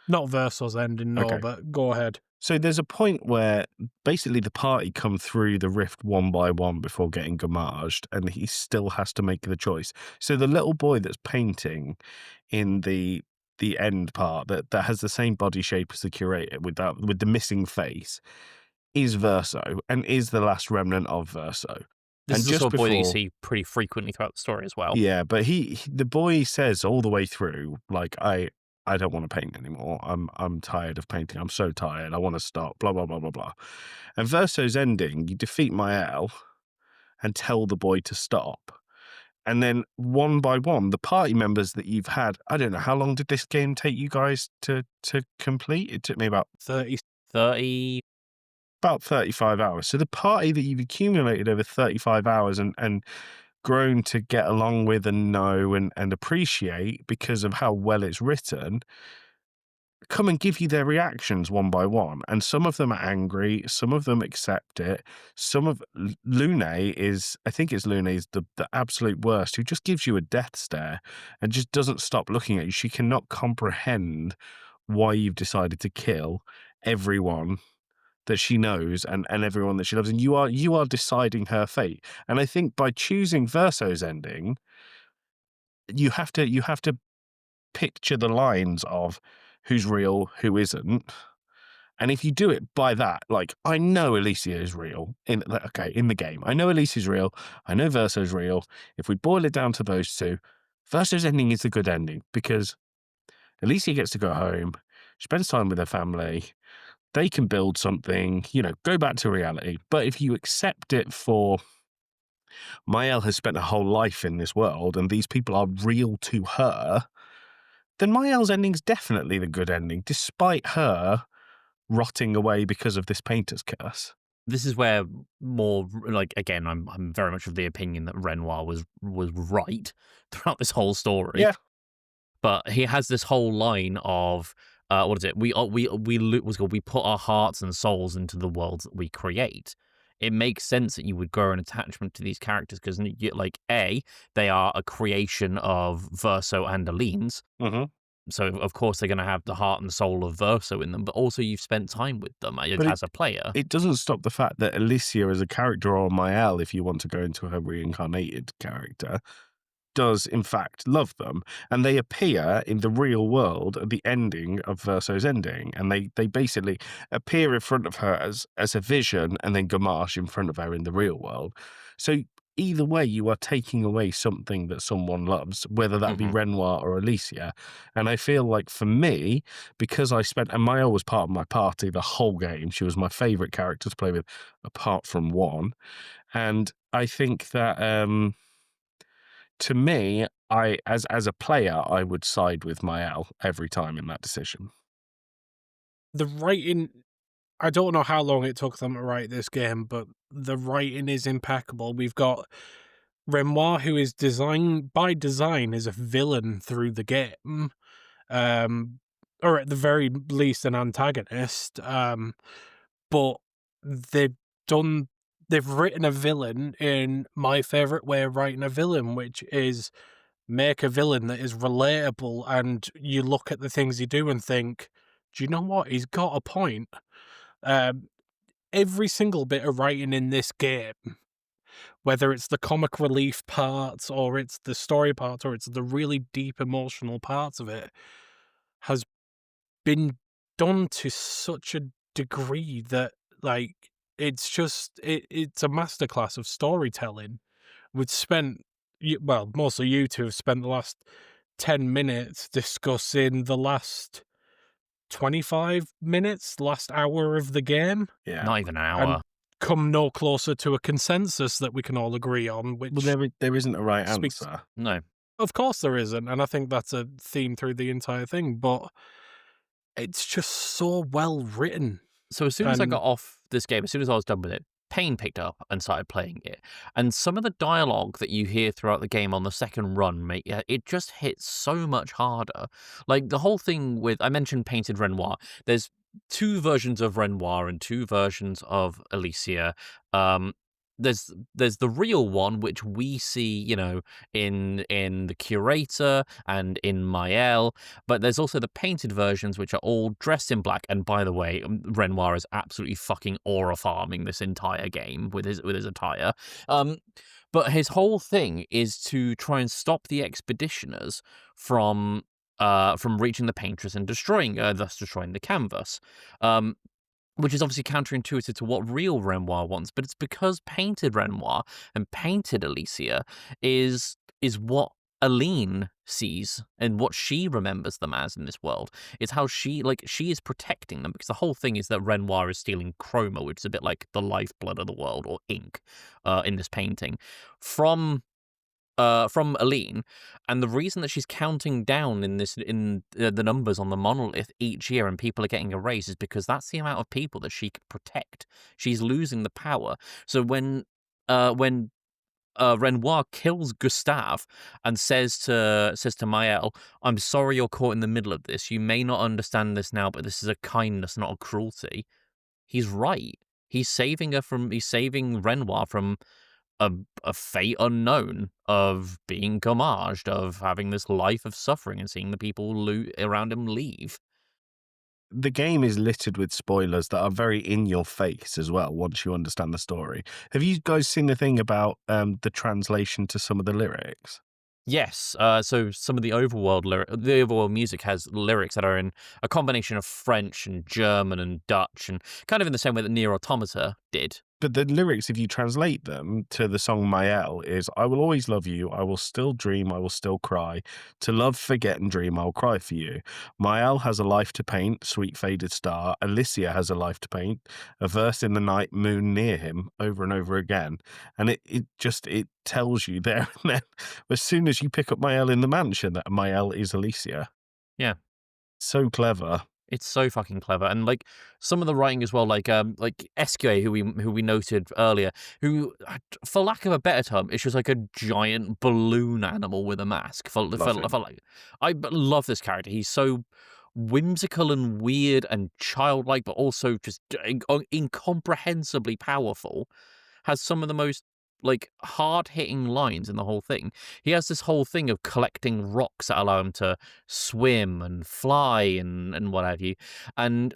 Speaker 1: Not Verso's ending, no,
Speaker 3: Okay.
Speaker 1: but go ahead.
Speaker 3: So there's a point where basically the party come through the rift one by one before getting gamaged, and he still has to make the choice. So the little boy that's painting in the end part that has the same body shape as the curator with the missing face is Verso and is the last remnant of Verso.
Speaker 2: this
Speaker 3: And
Speaker 2: is the
Speaker 3: just
Speaker 2: sort of boy that you
Speaker 3: before-
Speaker 2: see pretty frequently throughout the story as well.
Speaker 3: Yeah, but the boy says all the way through, like, I don't want to paint anymore. I'm tired of painting. I'm so tired. I want to stop. Blah blah blah blah blah. And Verso's ending, you defeat Mael and tell the boy to stop. And then one by one, the party members that you've had, I don't know, how long did this game take you guys to complete? It took me about
Speaker 2: 30.
Speaker 3: 35 hours. So the party that you've accumulated over 35 hours and grown to get along with and know and appreciate because of how well it's written, come and give you their reactions one by one. And some of them are angry, some of them accept it. Some of Lune is, I think it's Lune is the absolute worst, who just gives you a death stare and just doesn't stop looking at you. She cannot comprehend why you've decided to kill everyone that she knows and everyone that she loves. And you are deciding her fate. And I think by choosing Verso's ending, you have to picture the lines of who's real, who isn't. And if you do it by that, like, I know Alicia is real in the game. I know Alicia's real. I know Verso's real. If we boil it down to those two, Verso's ending is the good ending because Alicia gets to go home, spends time with her family. They can build something, go back to reality. But if you accept it for Mael has spent her whole life in this world and these people are real to her, then Mael's ending's definitely the good ending, despite her rotting away because of this painter's curse.
Speaker 2: This is where more, like, again, I'm very much of the opinion that Renoir was right throughout this whole story.
Speaker 3: Yeah.
Speaker 2: But he has this whole line of what is it? We put our hearts and souls into the worlds that we create. It makes sense that you would grow an attachment to these characters because, like, they are a creation of Verso and Aline's.
Speaker 3: Mm-hmm.
Speaker 2: So, of course, they're going to have the heart and soul of Verso in them, but also you've spent time with them as a player.
Speaker 3: It doesn't stop the fact that Alicia as a character, or Mael, if you want to go into her reincarnated character, does in fact love them, and they appear in the real world at the ending of Verso's ending, and they basically appear in front of her as a vision and then Gamache in front of her in the real world. So either way, you are taking away something that someone loves, whether that be Renoir or Alicia. And I feel like for me, because and Mael was part of my party the whole game, she was my favorite character to play with apart from one, and I think that to me, as a player, I would side with Mael every time in that decision.
Speaker 1: The writing, I don't know how long it took them to write this game, but the writing is impeccable. We've got Renoir, who is by design is a villain through the game, or at the very least an antagonist. But they've done they've written a villain in my favorite way of writing a villain, which is make a villain that is relatable, and you look at the things he do and think, do you know what? He's got a point. Um, every single bit of writing in this game, whether it's the comic relief parts or it's the story parts or it's the really deep emotional parts of it, has been done to such a degree that, like, it's a masterclass of storytelling. We've spent well, mostly you two have spent the last 10 minutes discussing the last 25 minutes, last hour of the game,
Speaker 3: Yeah.
Speaker 2: Not even an
Speaker 1: and
Speaker 2: hour.
Speaker 1: come no closer to a consensus that we can all agree on, which
Speaker 3: Well, there isn't a right
Speaker 1: speaks.
Speaker 3: answer.
Speaker 2: No.
Speaker 1: Of course there isn't, and I think that's a theme through the entire thing, but it's just so well written.
Speaker 2: So as soon as I
Speaker 1: And
Speaker 2: got off this game, as soon as I was done with it, Pain picked up and started playing it. And some of the dialogue that you hear throughout the game on the second run, mate, it just hits so much harder. Like the whole thing with, I mentioned Painted Renoir. There's two versions of Renoir and two versions of Alicia. Um, there's the real one which we see, in the Curator and in Mael, but there's also the painted versions which are all dressed in black. And by the way, Renoir is absolutely fucking aura farming this entire game with his attire. But his whole thing is to try and stop the expeditioners from reaching the paintress and thus destroying the canvas. Which is obviously counterintuitive to what real Renoir wants, but it's because painted Renoir and painted Alicia is what Aline sees and what she remembers them as in this world. It's how she is protecting them, because the whole thing is that Renoir is stealing chroma, which is a bit like the lifeblood of the world, or ink, in this painting, from Aline. And the reason that she's counting down in the numbers on the monolith each year and people are getting erased is because that's the amount of people that she could protect. She's losing the power. So when Renoir kills Gustave and says to Mael, "I'm sorry you're caught in the middle of this. You may not understand this now, but this is a kindness, not a cruelty." He's right. He's saving Renoir from a fate unknown, of being gommaged, of having this life of suffering and seeing the people around him leave.
Speaker 3: The game is littered with spoilers that are very in your face as well once you understand the story. Have you guys seen the thing about the translation to some of the lyrics?
Speaker 2: Yes, so some of the overworld music has lyrics that are in a combination of French and German and Dutch, and kind of in the same way that Nier Automata did.
Speaker 3: But the lyrics, if you translate them to the song Mael, is "I will always love you, I will still dream, I will still cry. To love, forget, and dream, I'll cry for you. Mael has a life to paint, sweet faded star. Alicia has a life to paint, a verse in the night, moon near him," over and over again. And it tells you there and then, as soon as you pick up Mael in the mansion, that Mael is Alicia.
Speaker 2: Yeah.
Speaker 3: So clever.
Speaker 2: It's so fucking clever, and like some of the writing as well, like Esque, who we noted earlier, who, for lack of a better term, is just like a giant balloon animal with a mask. I love this character. He's so whimsical and weird and childlike, but also just incomprehensibly powerful. Has some of the most hard-hitting lines in the whole thing. He has this whole thing of collecting rocks that allow him to swim and fly and what have you. And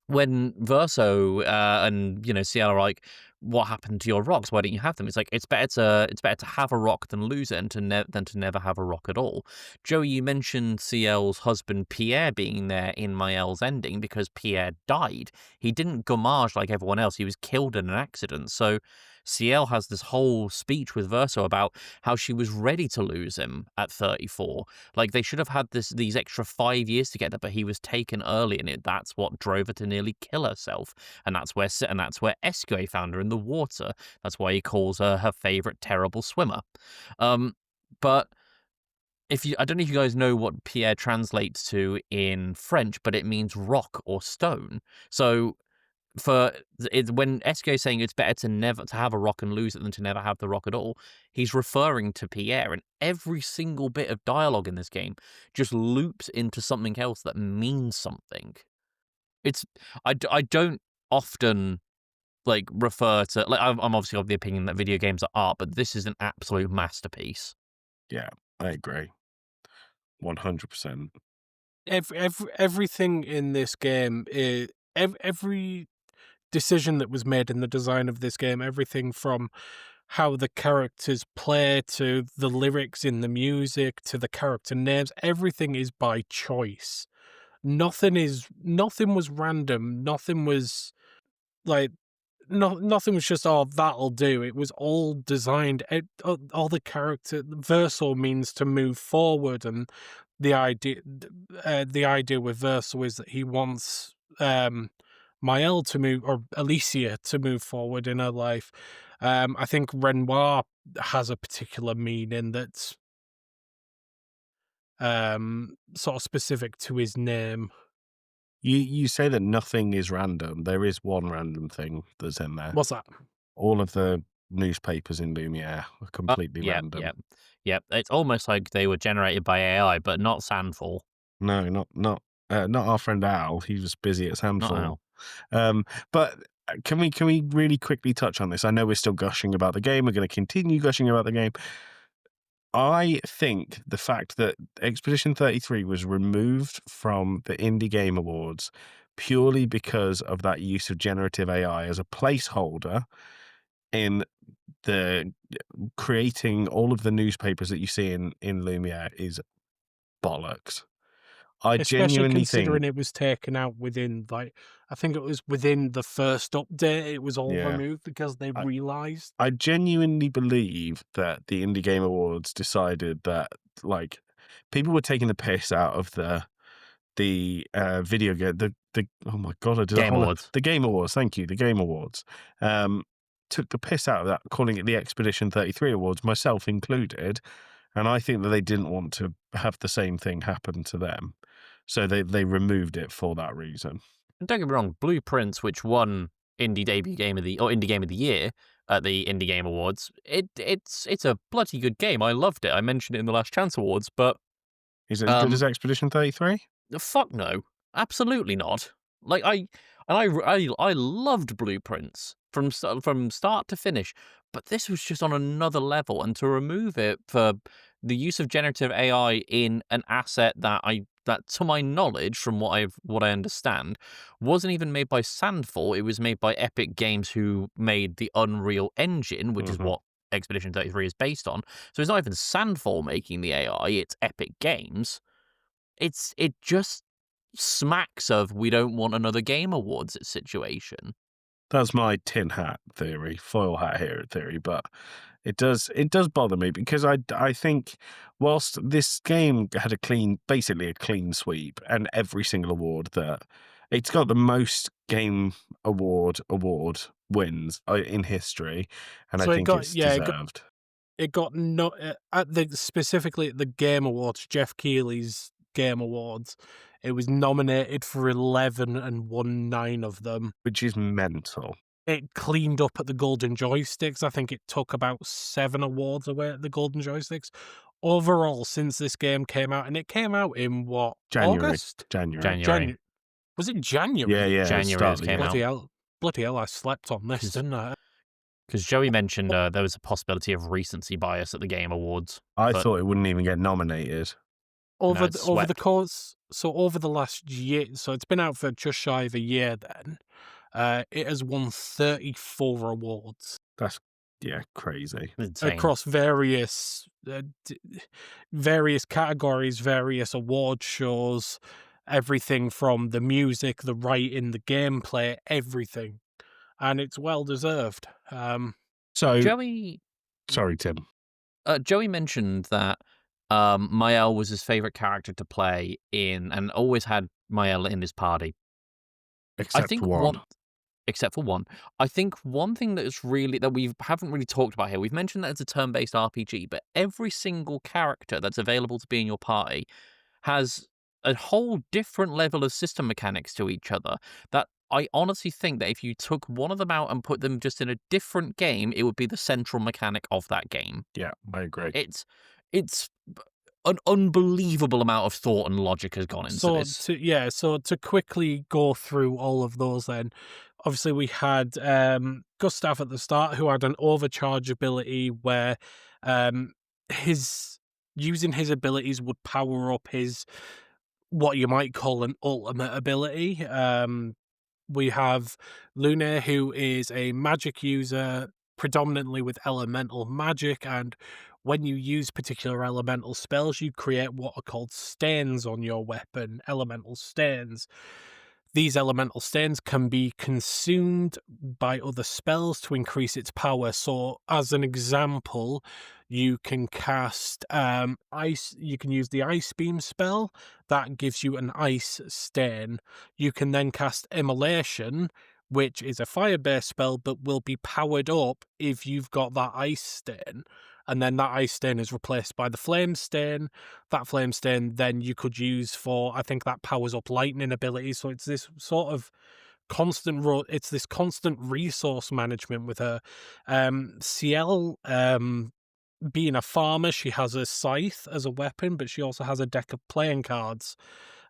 Speaker 2: when Verso and CL are like, "What happened to your rocks? Why don't you have them?" It's like, it's better to have a rock than lose it, and than to never have a rock at all. Joey, you mentioned CL's husband Pierre being there in Mael's ending because Pierre died. He didn't gommage like everyone else. He was killed in an accident. So CL has this whole speech with Verso about how she was ready to lose him at 34. Like, they should have had these extra 5 years together, but he was taken early, and that's what drove her to nearly kill herself. And that's where Esque found her in the water. That's why he calls her favorite terrible swimmer. But I don't know if you guys know what Pierre translates to in French, but it means rock or stone. So when Esque is saying it's better to have a rock and lose it than to never have the rock at all, he's referring to Pierre, and every single bit of dialogue in this game just loops into something else that means something. I don't often like refer to like I'm obviously of the opinion that video games are art, but this is an absolute masterpiece.
Speaker 3: Yeah, I agree. 100%.
Speaker 1: Everything in this game is every decision that was made in the design of this game, everything from how the characters play to the lyrics in the music to the character names, everything is by choice. Nothing was random. Nothing was like nothing was just, oh, that'll do. It was all designed. All the character Verso means to move forward, and the idea with Verso is that he wants Mael to move, or Alicia to move forward in her life. I think Renoir has a particular meaning that's sort of specific to his name.
Speaker 3: You say that nothing is random. There is one random thing that's in there.
Speaker 1: What's that?
Speaker 3: All of the newspapers in Lumiere are completely
Speaker 2: Yep,
Speaker 3: random.
Speaker 2: yep. It's almost like they were generated by AI, but not Sandfall.
Speaker 3: No, not our friend Al. He was busy at
Speaker 2: Not
Speaker 3: Sandfall.
Speaker 2: Al.
Speaker 3: But can we really quickly touch on this? I know we're still gushing about the game. We're going to continue gushing about the game. I think the fact that Expedition 33 was removed from the Indie Game Awards purely because of that use of generative AI as a placeholder in the creating all of the newspapers that you see in Lumiere is bollocks. I
Speaker 1: Especially
Speaker 3: genuinely
Speaker 1: considering
Speaker 3: think,
Speaker 1: it was taken out within, like, I think it was within the first update, it was all
Speaker 3: yeah,
Speaker 1: removed because they
Speaker 3: I,
Speaker 1: realised.
Speaker 3: I genuinely believe that the Indie Game Awards decided that like people were taking the piss out of the video game the oh my god, I did a
Speaker 2: Game
Speaker 3: whole
Speaker 2: Awards.
Speaker 3: the Game Awards, thank you, the Game Awards. Took the piss out of that, calling it the Expedition 33 Awards, myself included, and I think that they didn't want to have the same thing happen to them. So they removed it for that reason.
Speaker 2: And don't get me wrong, Blueprints, which won Indie Debut Game of the or Indie Game of the Year at the Indie Game Awards, it's a bloody good game. I loved it. I mentioned it in the Last Chance Awards, but
Speaker 3: Is it as good as
Speaker 2: um,
Speaker 3: Expedition 33?
Speaker 2: fuck no, absolutely not. Like I loved Blueprints from start to finish, but this was just on another level. And to remove it for the use of generative AI in an asset that to my knowledge, from what I understand, wasn't even made by Sandfall. It was made by Epic Games, who made the Unreal Engine, which is
Speaker 3: Mhm.
Speaker 2: what Expedition 33 is based on. So it's not even Sandfall making the AI; it's Epic Games. It just smacks of we don't want another Game Awards situation.
Speaker 3: That's my tin hat theory, foil hat here theory, but it does bother me because I think whilst this game had basically a clean sweep, and every single award that it's got the most game award wins in history, and I
Speaker 1: So
Speaker 3: think it's deserved.
Speaker 1: it got no at the specifically at the Game Awards, Jeff Keighley's Game Awards. It was nominated for 11 and won 9 of them.
Speaker 3: Which is mental.
Speaker 1: It cleaned up at the Golden Joysticks. I think it took about 7 awards away at the Golden Joysticks. Overall, since this game came out, and it came out in what,
Speaker 3: January.
Speaker 1: August?
Speaker 2: January.
Speaker 1: January. Was it January?
Speaker 3: Yeah,
Speaker 2: January
Speaker 3: start
Speaker 2: this
Speaker 3: of the
Speaker 2: came
Speaker 3: year.
Speaker 2: out.
Speaker 1: Bloody hell, I slept on this,
Speaker 2: 'Cause-
Speaker 1: didn't I?
Speaker 2: Because Joey mentioned there was a possibility of recency bias at the Game Awards.
Speaker 3: I
Speaker 2: but
Speaker 3: thought it wouldn't even get nominated.
Speaker 1: Over
Speaker 2: it's
Speaker 1: over the
Speaker 2: swept.
Speaker 1: course, so over the last year, so it's been out for just shy of a year then. It has won 34 awards
Speaker 3: That's crazy.
Speaker 2: Insane.
Speaker 1: across various categories, various award shows, everything from the music, the writing, the gameplay, everything, and it's well deserved.
Speaker 3: So
Speaker 2: Joey
Speaker 3: sorry, Tim.
Speaker 2: Joey mentioned that Mael was his favorite character to play in, and always had Mael in his party.
Speaker 3: Except
Speaker 2: I think
Speaker 3: one.
Speaker 2: except for one. I think one thing that is really that we haven't really talked about here. We've mentioned that it's a turn-based RPG, but every single character that's available to be in your party has a whole different level of system mechanics to each other. That I honestly think that if you took one of them out and put them just in a different game, it would be the central mechanic of that game.
Speaker 3: Yeah, I agree.
Speaker 2: It's an unbelievable amount of thought and logic has gone into this.
Speaker 1: So to quickly go through all of those then, obviously we had Gustav at the start, who had an overcharge ability where his using his abilities would power up his what you might call an ultimate ability. We have Luna, who is a magic user, predominantly with elemental magic, and when you use particular elemental spells, you create what are called stains on your weapon, elemental stains. These elemental stains can be consumed by other spells to increase its power. So, as an example, you can cast ice. You can use the ice beam spell that gives you an ice stain. You can then cast immolation, which is a fire-based spell, but will be powered up if you've got that ice stain. And then that ice stain is replaced by the flame stain. That flame stain then you could use for, I think that powers up lightning abilities. So it's this sort of it's this constant resource management with her. Ciel, being a farmer, she has a scythe as a weapon, but she also has a deck of playing cards.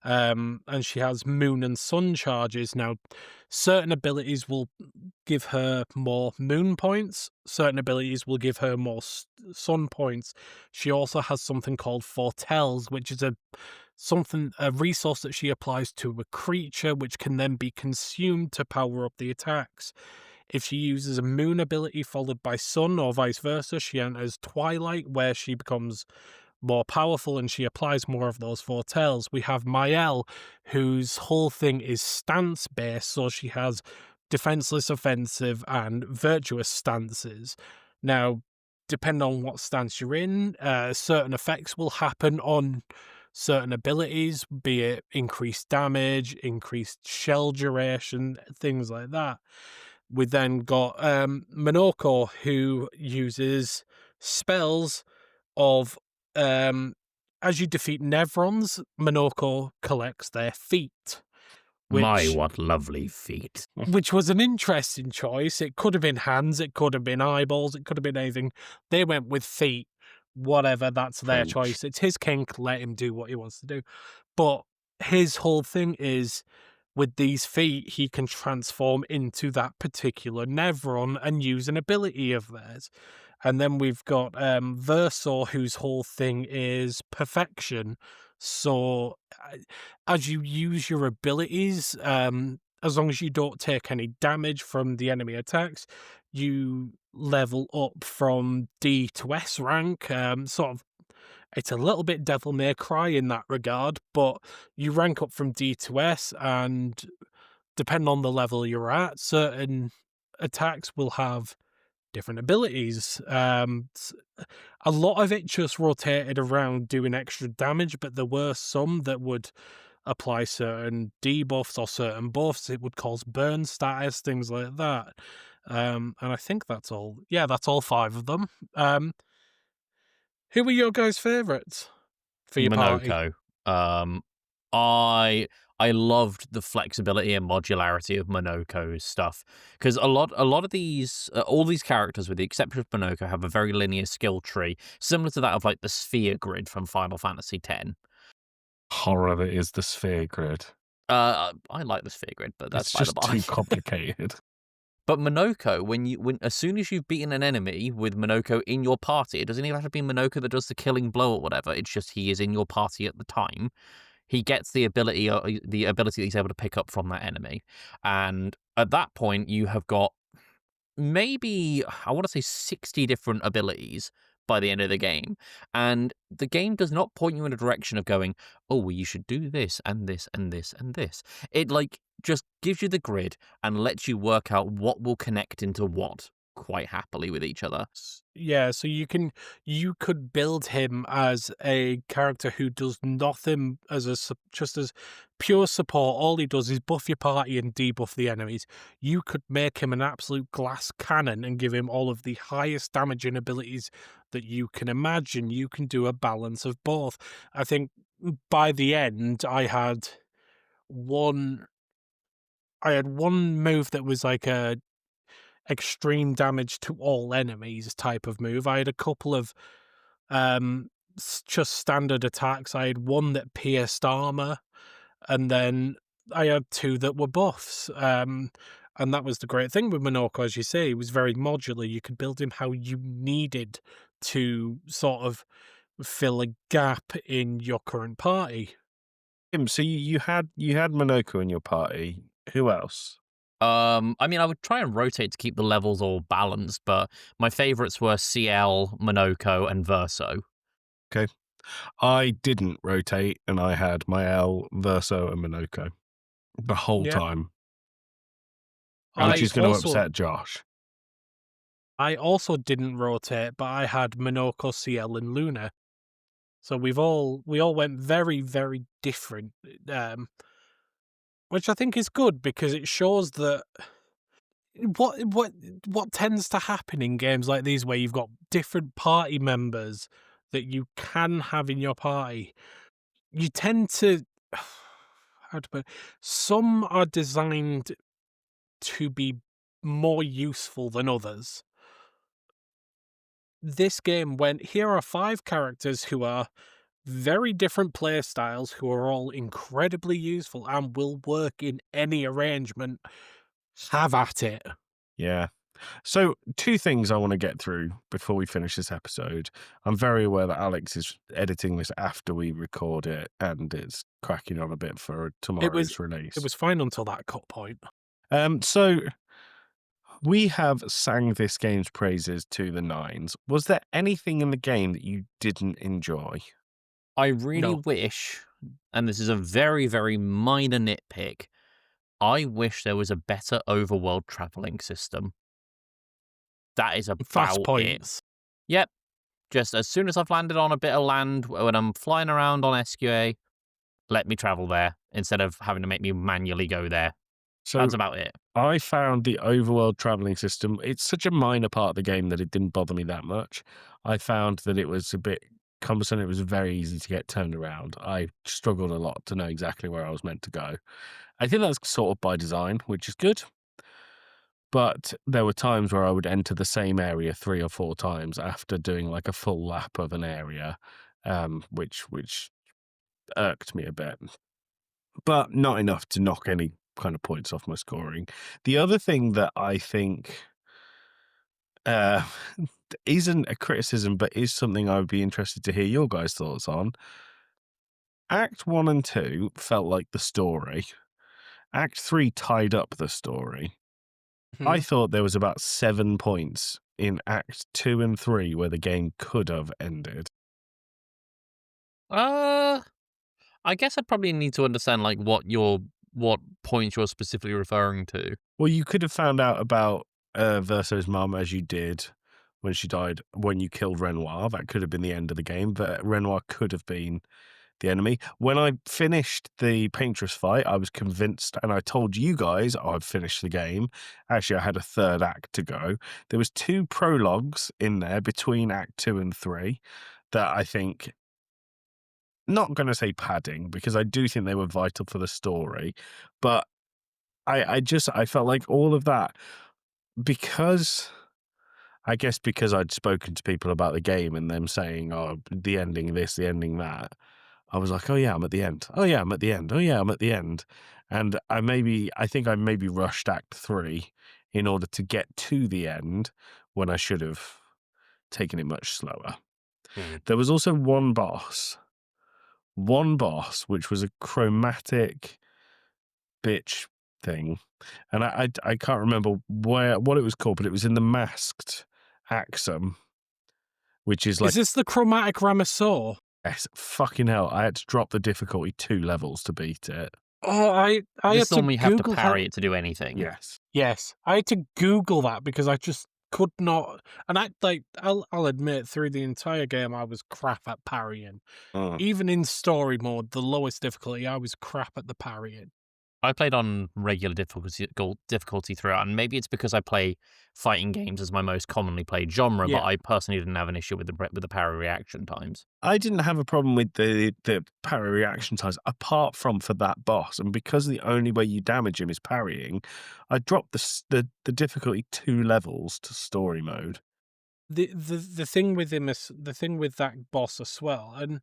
Speaker 1: And she has moon and sun charges. Now, certain abilities will give her more moon points, certain abilities will give her more sun points. She also has something called foretells, which is a resource that she applies to a creature, which can then be consumed to power up the attacks. If she uses a moon ability followed by sun, or vice versa, she enters twilight, where she becomes more powerful and she applies more of those foretells. We have Mael, whose whole thing is stance based, so she has defenseless, offensive, and virtuous stances. Now, depending on what stance you're in, certain effects will happen on certain abilities, be it increased damage, increased shell duration, things like that. We then got Minoko, who uses spells of as you defeat Nevrons, Minoko collects their feet.
Speaker 2: What lovely feet.
Speaker 1: Which was an interesting choice. It could have been hands, it could have been eyeballs, it could have been anything. They went with feet. Whatever, that's their choice. It's his kink, let him do what he wants to do. But his whole thing is, with these feet, he can transform into that particular Nevron and use an ability of theirs. And then we've got Versor, whose whole thing is perfection. So as you use your abilities, as long as you don't take any damage from the enemy attacks, you level up from D to S rank. It's a little bit Devil May Cry in that regard, but you rank up from D to S, and depending on the level you're at, certain attacks will have different abilities. A lot of it just rotated around doing extra damage, but there were some that would apply certain debuffs or certain buffs. It would cause burn status, things like that. And I think that's all. Yeah, that's all 5 of them. Who were your guys' favourites for your party?
Speaker 2: Minoko. I loved the flexibility and modularity of Minoko's stuff, because a lot of these all these characters, with the exception of Minoko, have a very linear skill tree, similar to that of like the sphere grid from Final Fantasy X.
Speaker 3: Horror that is the sphere grid.
Speaker 2: I like the sphere grid, but that's
Speaker 3: it's just too complicated.
Speaker 2: But Minoko, when as soon as you've beaten an enemy with Minoko in your party, it doesn't even have to be Minoko that does the killing blow or whatever. It's just he is in your party at the time. He gets the ability that he's able to pick up from that enemy, and at that point you have got maybe, I want to say, 60 different abilities by the end of the game, and the game does not point you in a direction of going, oh, well, you should do this and this and this and this. It just gives you the grid and lets you work out what will connect into what quite happily with each other.
Speaker 1: Yeah, so you could build him as a character who does nothing just as pure support. All he does is buff your party and debuff the enemies. You could make him an absolute glass cannon and give him all of the highest damaging abilities that you can imagine. You can do a balance of both. I think by the end, I had one move that was like a extreme damage to all enemies type of move. I had a couple of just standard attacks. I had one that pierced armor, and then I had two that were buffs. And that was the great thing with Minoko, as you say. He was very modular. You could build him how you needed to sort of fill a gap in your current party.
Speaker 3: So you had Monoko in your party. Who else?
Speaker 2: I mean, I would try and rotate to keep the levels all balanced, but my favorites were CL, Monoko, and Verso.
Speaker 3: Okay. I didn't rotate, and I had Mael, Verso, and Monoko the whole
Speaker 1: Yeah.
Speaker 3: time, which
Speaker 1: I
Speaker 3: is going to
Speaker 1: also
Speaker 3: upset Josh.
Speaker 1: I also didn't rotate, but I had Minoko, CL, and Luna. So we all went very, very different, which I think is good because it shows that what tends to happen in games like these where you've got different party members that you can have in your party, you tend to how to put it, some are designed to be more useful than others. This game went, here are 5 characters who are very different play styles, who are all incredibly useful and will work in any arrangement. Have at it.
Speaker 3: Yeah. So, two things I want to get through before we finish this episode. I'm very aware that Alex is editing this after we record it, and it's cracking on a bit for tomorrow's release.
Speaker 1: It was fine until that cut point.
Speaker 3: So we have sang this game's praises to the nines. Was there anything in the game that you didn't enjoy?
Speaker 2: I really
Speaker 1: No.
Speaker 2: wish, and this is a very, very minor nitpick, I wish there was a better overworld traveling system. That is about
Speaker 1: Fast
Speaker 2: it.
Speaker 1: points.
Speaker 2: Yep. Just as soon as I've landed on a bit of land, when I'm flying around on SQA, let me travel there instead of having to make me manually go there.
Speaker 3: So
Speaker 2: That's about it.
Speaker 3: I found the overworld traveling system, it's such a minor part of the game that it didn't bother me that much. I found that it was a bit cumbersome. It was very easy to get turned around. I struggled a lot to know exactly where I was meant to go. I think that's sort of by design, which is good. But there were times where I would enter the same area 3 or 4 times after doing like a full lap of an area, which irked me a bit. But not enough to knock any kind of points off my scoring. The other thing that I think uh, isn't a criticism, but is something I would be interested to hear your guys' thoughts on. Act 1 and 2 felt like the story. Act 3 tied up the story. I thought there was about 7 points in Act 2 and 3 where the game could have ended.
Speaker 2: I guess I'd probably need to understand like what points you're specifically referring to.
Speaker 3: Well, you could have found out about Verso's mum as you did when she died, when you killed Renoir. That could have been the end of the game, but Renoir could have been the enemy. When I finished the Paintress fight, I was convinced, and I told you guys I'd finished the game. Actually, I had a third act to go. There was 2 prologues in there between Act 2 and 3 that I think, not going to say padding, because I do think they were vital for the story, but I felt like all of that, because because I'd spoken to people about the game and them saying, oh, the ending this, the ending that, I was like, oh yeah, I'm at the end. Oh yeah, I'm at the end. Oh yeah, I'm at the end. And I think I maybe rushed Act 3 in order to get to the end when I should have taken it much slower. There was also one boss, which was a chromatic bitch thing. And I can't remember what it was called, but it was in the masked Axum, which is like,
Speaker 1: Is this the chromatic Ramasor?
Speaker 3: yes, fucking hell, I had to drop the difficulty 2 levels to beat it.
Speaker 1: Oh, I had
Speaker 2: This
Speaker 1: to
Speaker 2: normally have to
Speaker 1: Google
Speaker 2: parry
Speaker 1: how.
Speaker 2: it to do anything.
Speaker 3: Yes.
Speaker 1: Yes, I had to Google that because I just could not. And I'll admit, through the entire game, I was crap at parrying. Even in story mode, the lowest difficulty, I was crap at the parrying.
Speaker 2: I played on regular difficulty throughout, and maybe it's because I play fighting games as my most commonly played genre,
Speaker 1: Yeah.
Speaker 2: but I personally didn't have an issue with the parry reaction times.
Speaker 3: I didn't have a problem with the parry reaction times apart from for that boss, and because the only way you damage him is parrying, I dropped the difficulty 2 levels to story mode.
Speaker 1: the thing with him is the thing with that boss as well, and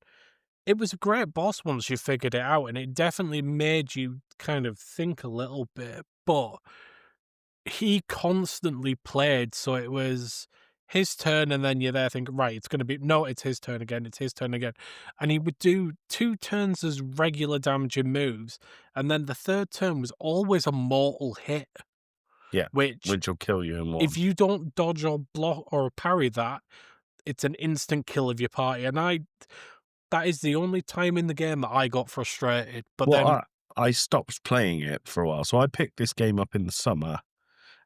Speaker 1: it was a great boss once you figured it out, and it definitely made you kind of think a little bit, but he constantly played, so it was his turn, and then you're there thinking, "Right, it's gonna be no, it's his turn again, it's his turn again." And he would do 2 turns as regular damaging moves, and then the 3rd turn was always a mortal hit,
Speaker 3: Yeah,
Speaker 1: which
Speaker 3: which will kill you in one.
Speaker 1: if you don't dodge or block or parry that, it's an instant kill of your party, and that is the only time in the game that I got frustrated, but
Speaker 3: Well,
Speaker 1: then
Speaker 3: I stopped playing it for a while. So I picked this game up in the summer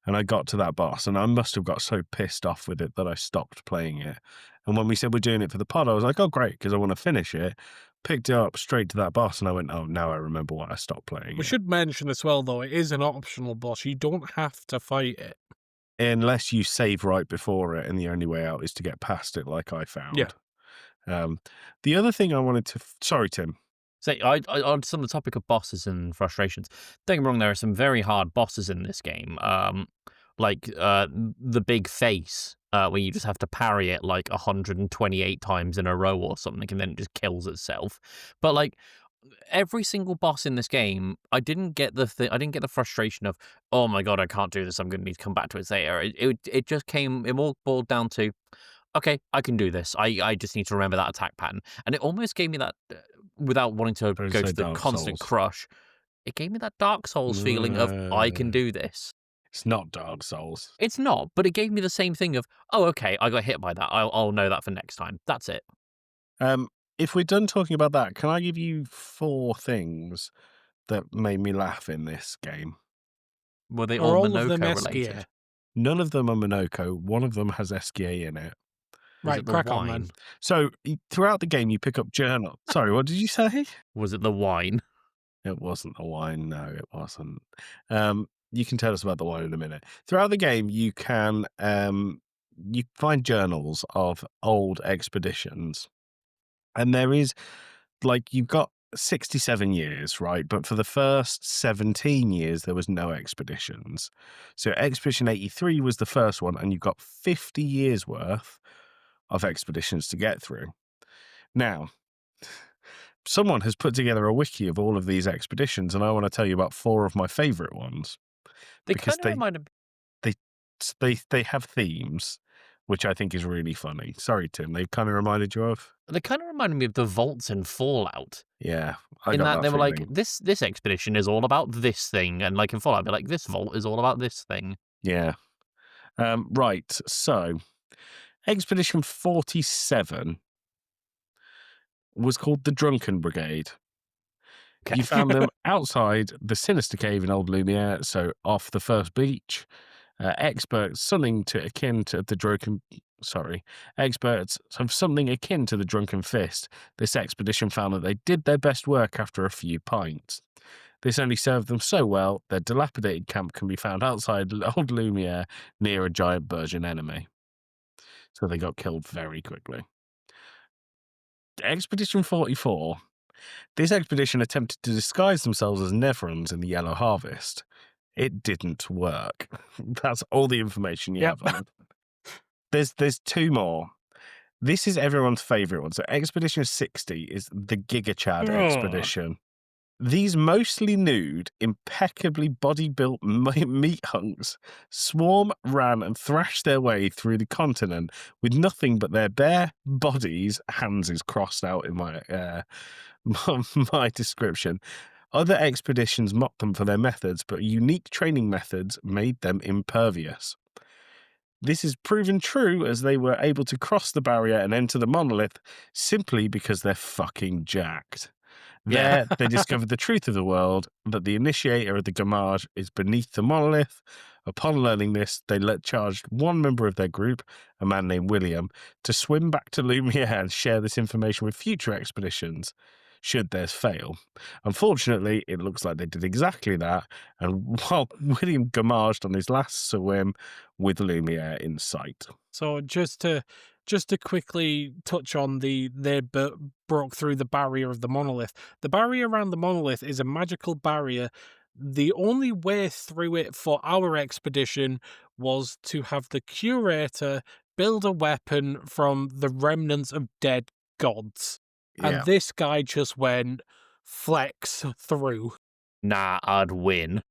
Speaker 3: and I got to that boss and I must have got so pissed off with it that I stopped playing it. And when we said we're doing it for the pod, I was like, oh, great, because I want to finish it. Picked it up straight to that boss and I went, oh, now I remember why I stopped playing
Speaker 1: we
Speaker 3: it.
Speaker 1: should mention as well, though, it is an optional boss, you don't have to fight it.
Speaker 3: Unless you save right before it and the only way out is to get past it, like I
Speaker 1: Yeah.
Speaker 3: found. The other thing I wanted to, sorry, Tim.
Speaker 2: So, on the topic of bosses and frustrations, don't get me wrong, there are some very hard bosses in this game. The big face, where you just have to parry it like 128 times in a row or something, and then it just kills itself. But like every single boss in this game, I didn't get the frustration of, oh my god, I can't do this. I'm going to need to come back to it later. It just came. It all boiled down to, okay, I can do this. I just need to remember that attack pattern, and it almost gave me that without wanting to
Speaker 3: Don't
Speaker 2: go
Speaker 3: say
Speaker 2: to the
Speaker 3: Dark
Speaker 2: constant
Speaker 3: Souls.
Speaker 2: crush. It gave me that Dark Souls feeling of I can do this.
Speaker 3: It's not Dark Souls.
Speaker 2: It's not, but it gave me the same thing of, oh, okay, I got hit by that. I'll know that for next time. That's it.
Speaker 3: If we're done talking about that, can I give you 4 things that made me laugh in this game?
Speaker 2: Were they
Speaker 1: Are
Speaker 2: all
Speaker 1: all of them
Speaker 2: Minoko
Speaker 1: Eskia?
Speaker 2: related?
Speaker 3: None of them are Minoko. One of them has SKA in it.
Speaker 2: Was
Speaker 1: Right,
Speaker 2: it the
Speaker 1: crack on then.
Speaker 2: wine?
Speaker 3: So throughout the game, you pick up journal. Sorry, what did you say?
Speaker 2: Was it the wine?
Speaker 3: It wasn't the wine. No, it wasn't. You can tell us about the wine in a minute. Throughout the game, you can you find journals of old expeditions, and there is like you've got 67 years, right? But for the first 17 years, there was no expeditions. So Expedition 83 was the first one, and you've got 50 years worth of expeditions to get through. Now, someone has put together a wiki of all of these expeditions, and I want to tell you about 4 of my favorite ones
Speaker 2: They
Speaker 3: because
Speaker 2: kind of reminded
Speaker 3: they have themes, which I think is really funny. Sorry, Tim, they kind of reminded you of?
Speaker 2: me of the vaults in Fallout.
Speaker 3: Yeah, I
Speaker 2: In
Speaker 3: got
Speaker 2: that
Speaker 3: that
Speaker 2: they were like,
Speaker 3: feeling.
Speaker 2: this expedition is all about this thing, and like in Fallout, they're like, this vault is all about this thing.
Speaker 3: Yeah. Right, so Expedition 47 was called the Drunken Brigade.
Speaker 2: Okay.
Speaker 3: You found them outside the Sinister Cave in Old Lumiere, so off the first beach. Experts have something akin to the Drunken Fist. This expedition found that they did their best work after a few pints. This only served them so well, their dilapidated camp can be found outside Old Lumiere near a giant Bergen enemy. So they got killed very quickly. Expedition 44. This expedition attempted to disguise themselves as Nevrons in the Yellow Harvest. It didn't work. That's all the information you
Speaker 1: Yep.
Speaker 3: have on it. There's 2 more. This is everyone's favorite one. So Expedition 60 is the Giga Chad
Speaker 1: Ugh.
Speaker 3: expedition. These mostly nude, impeccably body-built meat hunks swarm, ran, and thrashed their way through the continent with nothing but their bare bodies. Hands is crossed out in my my description. Other expeditions mocked them for their methods, but unique training methods made them impervious. This is proven true as they were able to cross the barrier and enter the monolith simply because they're fucking jacked.
Speaker 2: Yeah.
Speaker 3: There, they discovered the truth of the world, that the initiator of the Gamage is beneath the monolith. Upon learning this, they charged one member of their group, a man named William, to swim back to Lumiere and share this information with future expeditions, should theirs fail. Unfortunately, it looks like they did exactly that, and while William gamaged on his last swim with Lumiere in sight.
Speaker 1: So just to quickly touch on they broke through the barrier of the monolith. The barrier around the monolith is a magical barrier. The only way through it for our expedition was to have the curator build a weapon from the remnants of dead gods. And
Speaker 3: Yeah.
Speaker 1: this guy just went flex through.
Speaker 2: Nah, I'd win.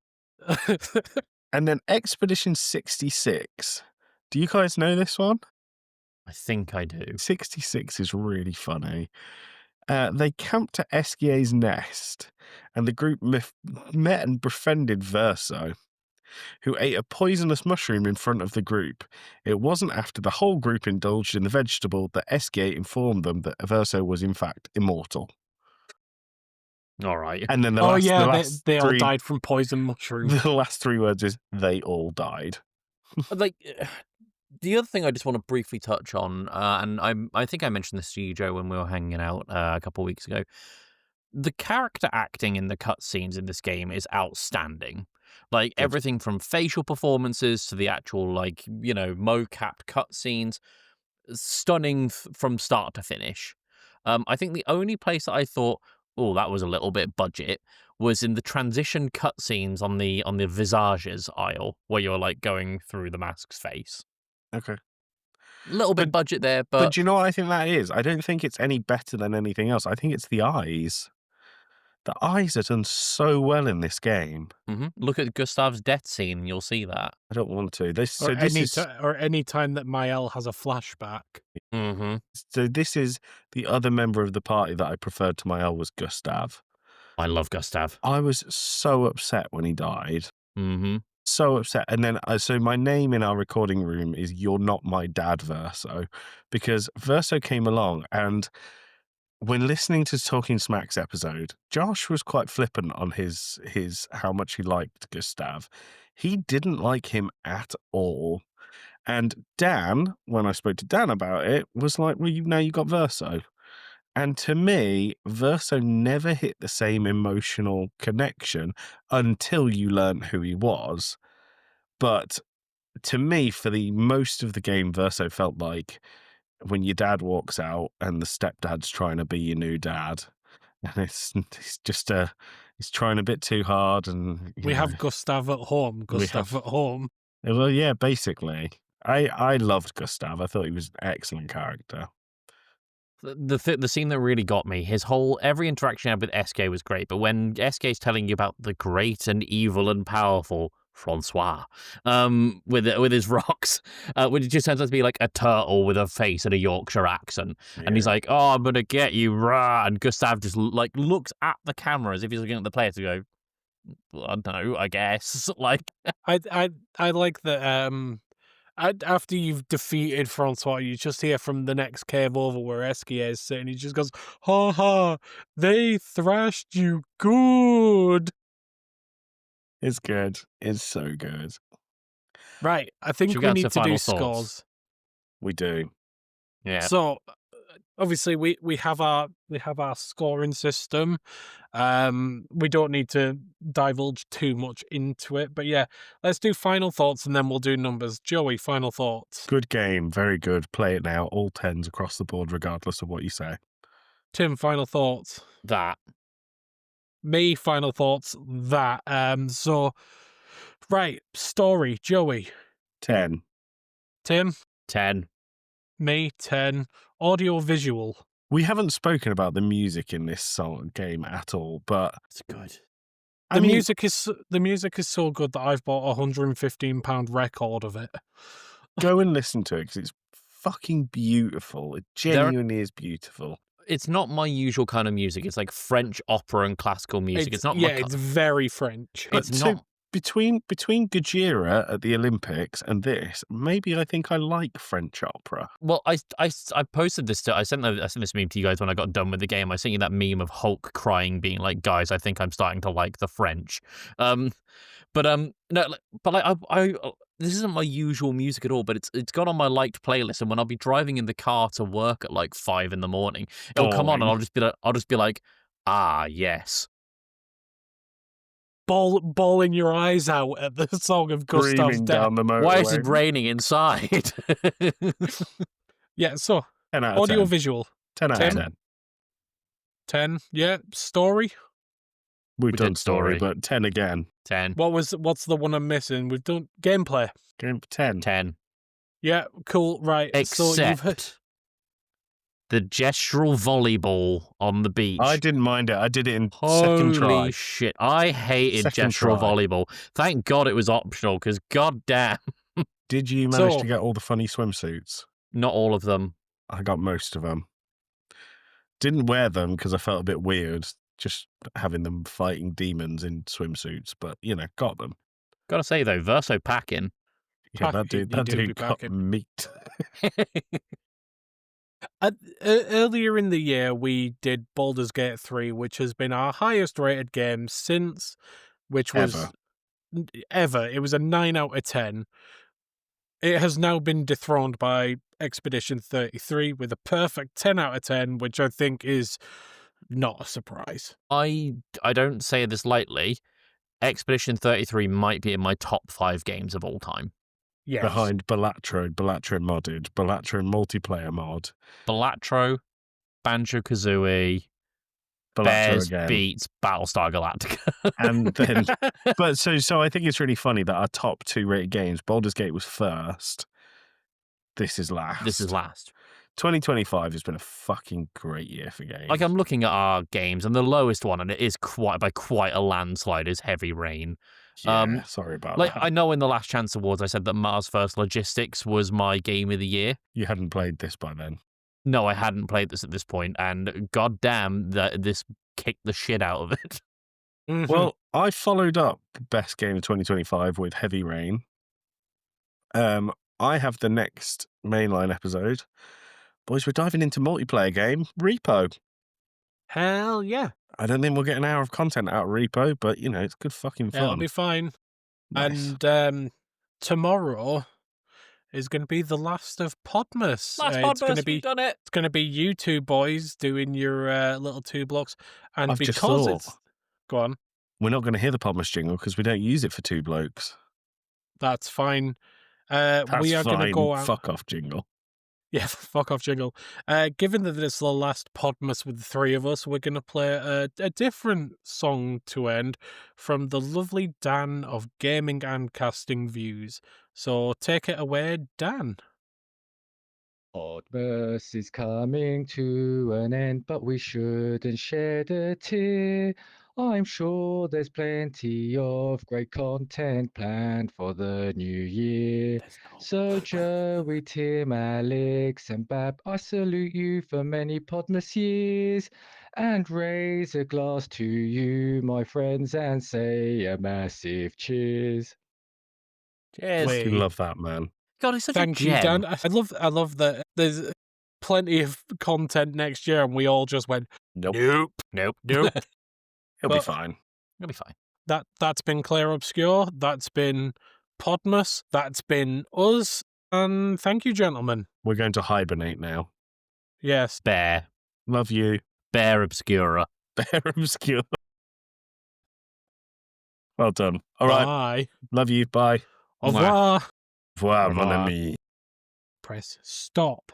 Speaker 3: And then Expedition 66. Do you guys know this one?
Speaker 2: I think I do.
Speaker 3: 66 is really funny. They camped at Eskier's nest, and the group met and befriended Verso, who ate a poisonous mushroom in front of the group. It wasn't after the whole group indulged in the vegetable that Eskier informed them that Verso was in fact immortal.
Speaker 2: All right.
Speaker 3: And then the
Speaker 1: Oh
Speaker 3: last,
Speaker 1: yeah,
Speaker 3: the last
Speaker 1: they all
Speaker 3: three,
Speaker 1: died from poison mushroom.
Speaker 3: the last 3 words is they all died.
Speaker 2: Like, the other thing I just want to briefly touch on, and I think I mentioned this to you, Joe, when we were hanging out a couple of weeks ago. The character acting in the cutscenes in this game is outstanding. Like,
Speaker 3: Good.
Speaker 2: everything from facial performances to the actual, like, mocapped cutscenes, stunning from start to finish. I think the only place that I thought, oh, that was a little bit budget, was in the transition cutscenes on the visages aisle, where you're like going through the mask's face.
Speaker 3: Okay.
Speaker 2: A little bit budget there,
Speaker 3: But
Speaker 2: but
Speaker 3: do you know what I think that is? I don't think it's any better than anything else. I think it's the eyes. The eyes are done so well in this game.
Speaker 2: look at Gustav's death scene, and you'll see that.
Speaker 3: I don't want to.
Speaker 1: Or any time that Mael has a flashback.
Speaker 2: Mm-hmm.
Speaker 3: So this is the other member of the party that I preferred to Mael was Gustav.
Speaker 2: I love Gustav.
Speaker 3: I was so upset when he died.
Speaker 2: Mm-hmm.
Speaker 3: So upset. And then, so my name in our recording room is You're Not My Dad Verso, because Verso came along, and when listening to Talking Smack's episode, Josh was quite flippant on his how much he liked Gustav. He didn't like him at all. And Dan, when I spoke to Dan about it, was like, well, now you got Verso. And to me, Verso never hit the same emotional connection until you learnt who he was. But to me, for the most of the game, Verso felt like when your dad walks out and the stepdad's trying to be your new dad. And it's just he's trying a bit too hard. And
Speaker 1: We have Gustav at home.
Speaker 3: We
Speaker 1: Gustav at home.
Speaker 3: well, yeah, basically. I loved Gustav. I thought he was an excellent character.
Speaker 2: The scene that really got me, every interaction I had with SK was great, but when SK's telling you about the great and evil and powerful Francois, with his rocks, which just turns out to be like a turtle with a face and a Yorkshire accent, and he's like, "Oh, I'm gonna get you," rah! And Gustav just like looks at the camera as if he's looking at the player to go, well, "I don't know, I guess." Like,
Speaker 1: I like that. After you've defeated Francois, you just hear from the next cave over where Esquier is sitting. He just goes, "Ha ha! They thrashed you good."
Speaker 3: It's good. It's so good.
Speaker 1: Right, I think
Speaker 2: Should we
Speaker 1: we
Speaker 2: get
Speaker 1: need
Speaker 2: to
Speaker 1: to do
Speaker 2: final thoughts?
Speaker 1: scores.
Speaker 3: We do.
Speaker 2: yeah,
Speaker 1: So obviously we have our scoring system. We don't need to divulge too much into it, but yeah, let's do final thoughts and then we'll do numbers. Joey, final thoughts.
Speaker 3: Good game. Very good. Play it now. All 10s across the board, regardless of what you say.
Speaker 1: Tim, final thoughts.
Speaker 2: that.
Speaker 1: Me, final thoughts. That. So right, story. Joey.
Speaker 3: 10.
Speaker 1: Tim.
Speaker 2: 10.
Speaker 1: Me, 10. Audio visual.
Speaker 3: We haven't spoken about the music in this game at all, but
Speaker 2: It's good.
Speaker 1: The music is so good that I've bought a £115 record of it.
Speaker 3: go and listen to it because it's fucking beautiful. It genuinely is beautiful.
Speaker 2: It's not my usual kind of music. It's like French opera and classical music. It's not my
Speaker 1: it's very French.
Speaker 3: But
Speaker 2: It's not.
Speaker 3: between Gojira at the Olympics and this, maybe I think I like French opera.
Speaker 2: Well, I posted this I sent this meme to you guys when I got done with the game. I sent you that meme of Hulk crying, being like, "Guys, I think I'm starting to like the French." No, but I this isn't my usual music at all. But it's got on my liked playlist, and when I'll be driving in the car to work at like 5 a.m, it'll come on, and I'll just be like, "Ah, yes."
Speaker 1: Bawling your eyes out at the song of Gustav's
Speaker 3: Screaming
Speaker 1: death.
Speaker 3: down the motorway.
Speaker 2: Why is it raining inside?
Speaker 1: Yeah, so
Speaker 3: 10 out of
Speaker 1: audio
Speaker 3: 10.
Speaker 1: visual.
Speaker 3: 10 out
Speaker 1: 10?
Speaker 3: of 10.
Speaker 1: 10. Yeah, story.
Speaker 3: We've
Speaker 2: We
Speaker 3: done
Speaker 2: did
Speaker 3: story,
Speaker 2: story.
Speaker 3: but 10 again.
Speaker 2: 10.
Speaker 1: What's the one I'm missing? We've done gameplay.
Speaker 3: Game 10.
Speaker 2: 10.
Speaker 1: Yeah, cool. Right. So you've heard.
Speaker 2: Except the gestural volleyball on the beach.
Speaker 3: I didn't mind it. I did it in second try.
Speaker 2: Holy shit. I hated
Speaker 3: Second
Speaker 2: gestural
Speaker 3: try.
Speaker 2: volleyball. Thank God it was optional, because goddamn,
Speaker 3: Did you manage
Speaker 1: So-
Speaker 3: to get all the funny swimsuits?
Speaker 2: not all of them.
Speaker 3: I got most of them. Didn't wear them because I felt a bit weird just having them fighting demons in swimsuits, but got them.
Speaker 2: Gotta say though, Verso packing.
Speaker 3: Yeah, that
Speaker 1: Packing,
Speaker 3: dude,
Speaker 1: you
Speaker 3: that
Speaker 1: do be
Speaker 3: dude got
Speaker 1: packing.
Speaker 3: meat.
Speaker 1: Earlier in the year, we did Baldur's Gate 3, which has been our highest rated game since, which was ever. It was a 9 out of 10. It has now been dethroned by Expedition 33 with a perfect 10 out of 10, which I think is not a surprise.
Speaker 2: I don't say this lightly. Expedition 33 might be in my top 5 games of all time.
Speaker 1: Yes.
Speaker 3: Behind Balatro modded, Balatro multiplayer mod.
Speaker 2: Balatro, Banjo-Kazooie,
Speaker 3: Balatro
Speaker 2: Bears
Speaker 3: again.
Speaker 2: beats Battlestar Galactica.
Speaker 3: And then, but so I think it's really funny that our top 2 rated games, Baldur's Gate was first. This is last. 2025 has been a fucking great year for games.
Speaker 2: Like, I'm looking at our games, and the lowest one, and it is quite a landslide, is Heavy Rain.
Speaker 3: Yeah, sorry about
Speaker 2: Like,
Speaker 3: that.
Speaker 2: I know in the Last Chance Awards I said that Mars First Logistics was my game of the year.
Speaker 3: You hadn't played this by then.
Speaker 2: No, I hadn't played this at this point, and goddamn, that this kicked the shit out of it.
Speaker 1: Mhm.
Speaker 3: Well, I followed up best game of 2025 with Heavy Rain. I have the next mainline episode. Boys, we're diving into multiplayer game, Repo.
Speaker 1: Hell yeah.
Speaker 3: I don't think we'll get an hour of content out of Repo, but it's good fucking fun.
Speaker 1: It'll be fine.
Speaker 3: Nice.
Speaker 1: And tomorrow is going to be the last of Podmas. It's going to be
Speaker 2: we've done it.
Speaker 1: it's going to be you two boys doing your little 2 blocks, and
Speaker 3: I've just
Speaker 1: because
Speaker 3: thought.
Speaker 1: it's go on,
Speaker 3: We're not going to hear the Podmas jingle because we don't use it for 2 blokes.
Speaker 1: that's fine.
Speaker 3: That's
Speaker 1: we are going to
Speaker 3: fine.
Speaker 1: go out.
Speaker 3: Fuck off jingle.
Speaker 1: Yeah, fuck off, jingle. Given that it's the last Podmas with the 3 of us, we're going to play a different song to end from the lovely Dan of Gaming and Casting Views. So take it away, Dan.
Speaker 5: Podmas is coming to an end, but we shouldn't shed a tear. I'm sure there's plenty of great content planned for the new year. So Joey, Tim, Alex and Bab, I salute you for many Podmas years and raise a glass to you, my friends, and say a massive cheers.
Speaker 2: Cheers.
Speaker 1: Wait.
Speaker 3: Fucking love that, man.
Speaker 2: God, it's such
Speaker 1: Thank
Speaker 2: a
Speaker 1: you,
Speaker 2: gem.
Speaker 1: Dan. I love that there's plenty of content next year, and we all just went,
Speaker 3: Nope.
Speaker 2: Nope.
Speaker 3: It'll be
Speaker 1: But-
Speaker 3: fine.
Speaker 2: It'll be fine.
Speaker 1: That's been Clair Obscur, that's been Podmas, that's been us, and thank you, gentlemen.
Speaker 3: We're going to hibernate now.
Speaker 1: Yes.
Speaker 2: Bear.
Speaker 3: Love you.
Speaker 2: Bear Obscura.
Speaker 3: Bear Obscure. Well done. All right.
Speaker 1: Bye.
Speaker 3: Love you. Bye.
Speaker 1: Au revoir.
Speaker 3: Au revoir,
Speaker 2: Au revoir.
Speaker 3: mon ami.
Speaker 1: Press stop.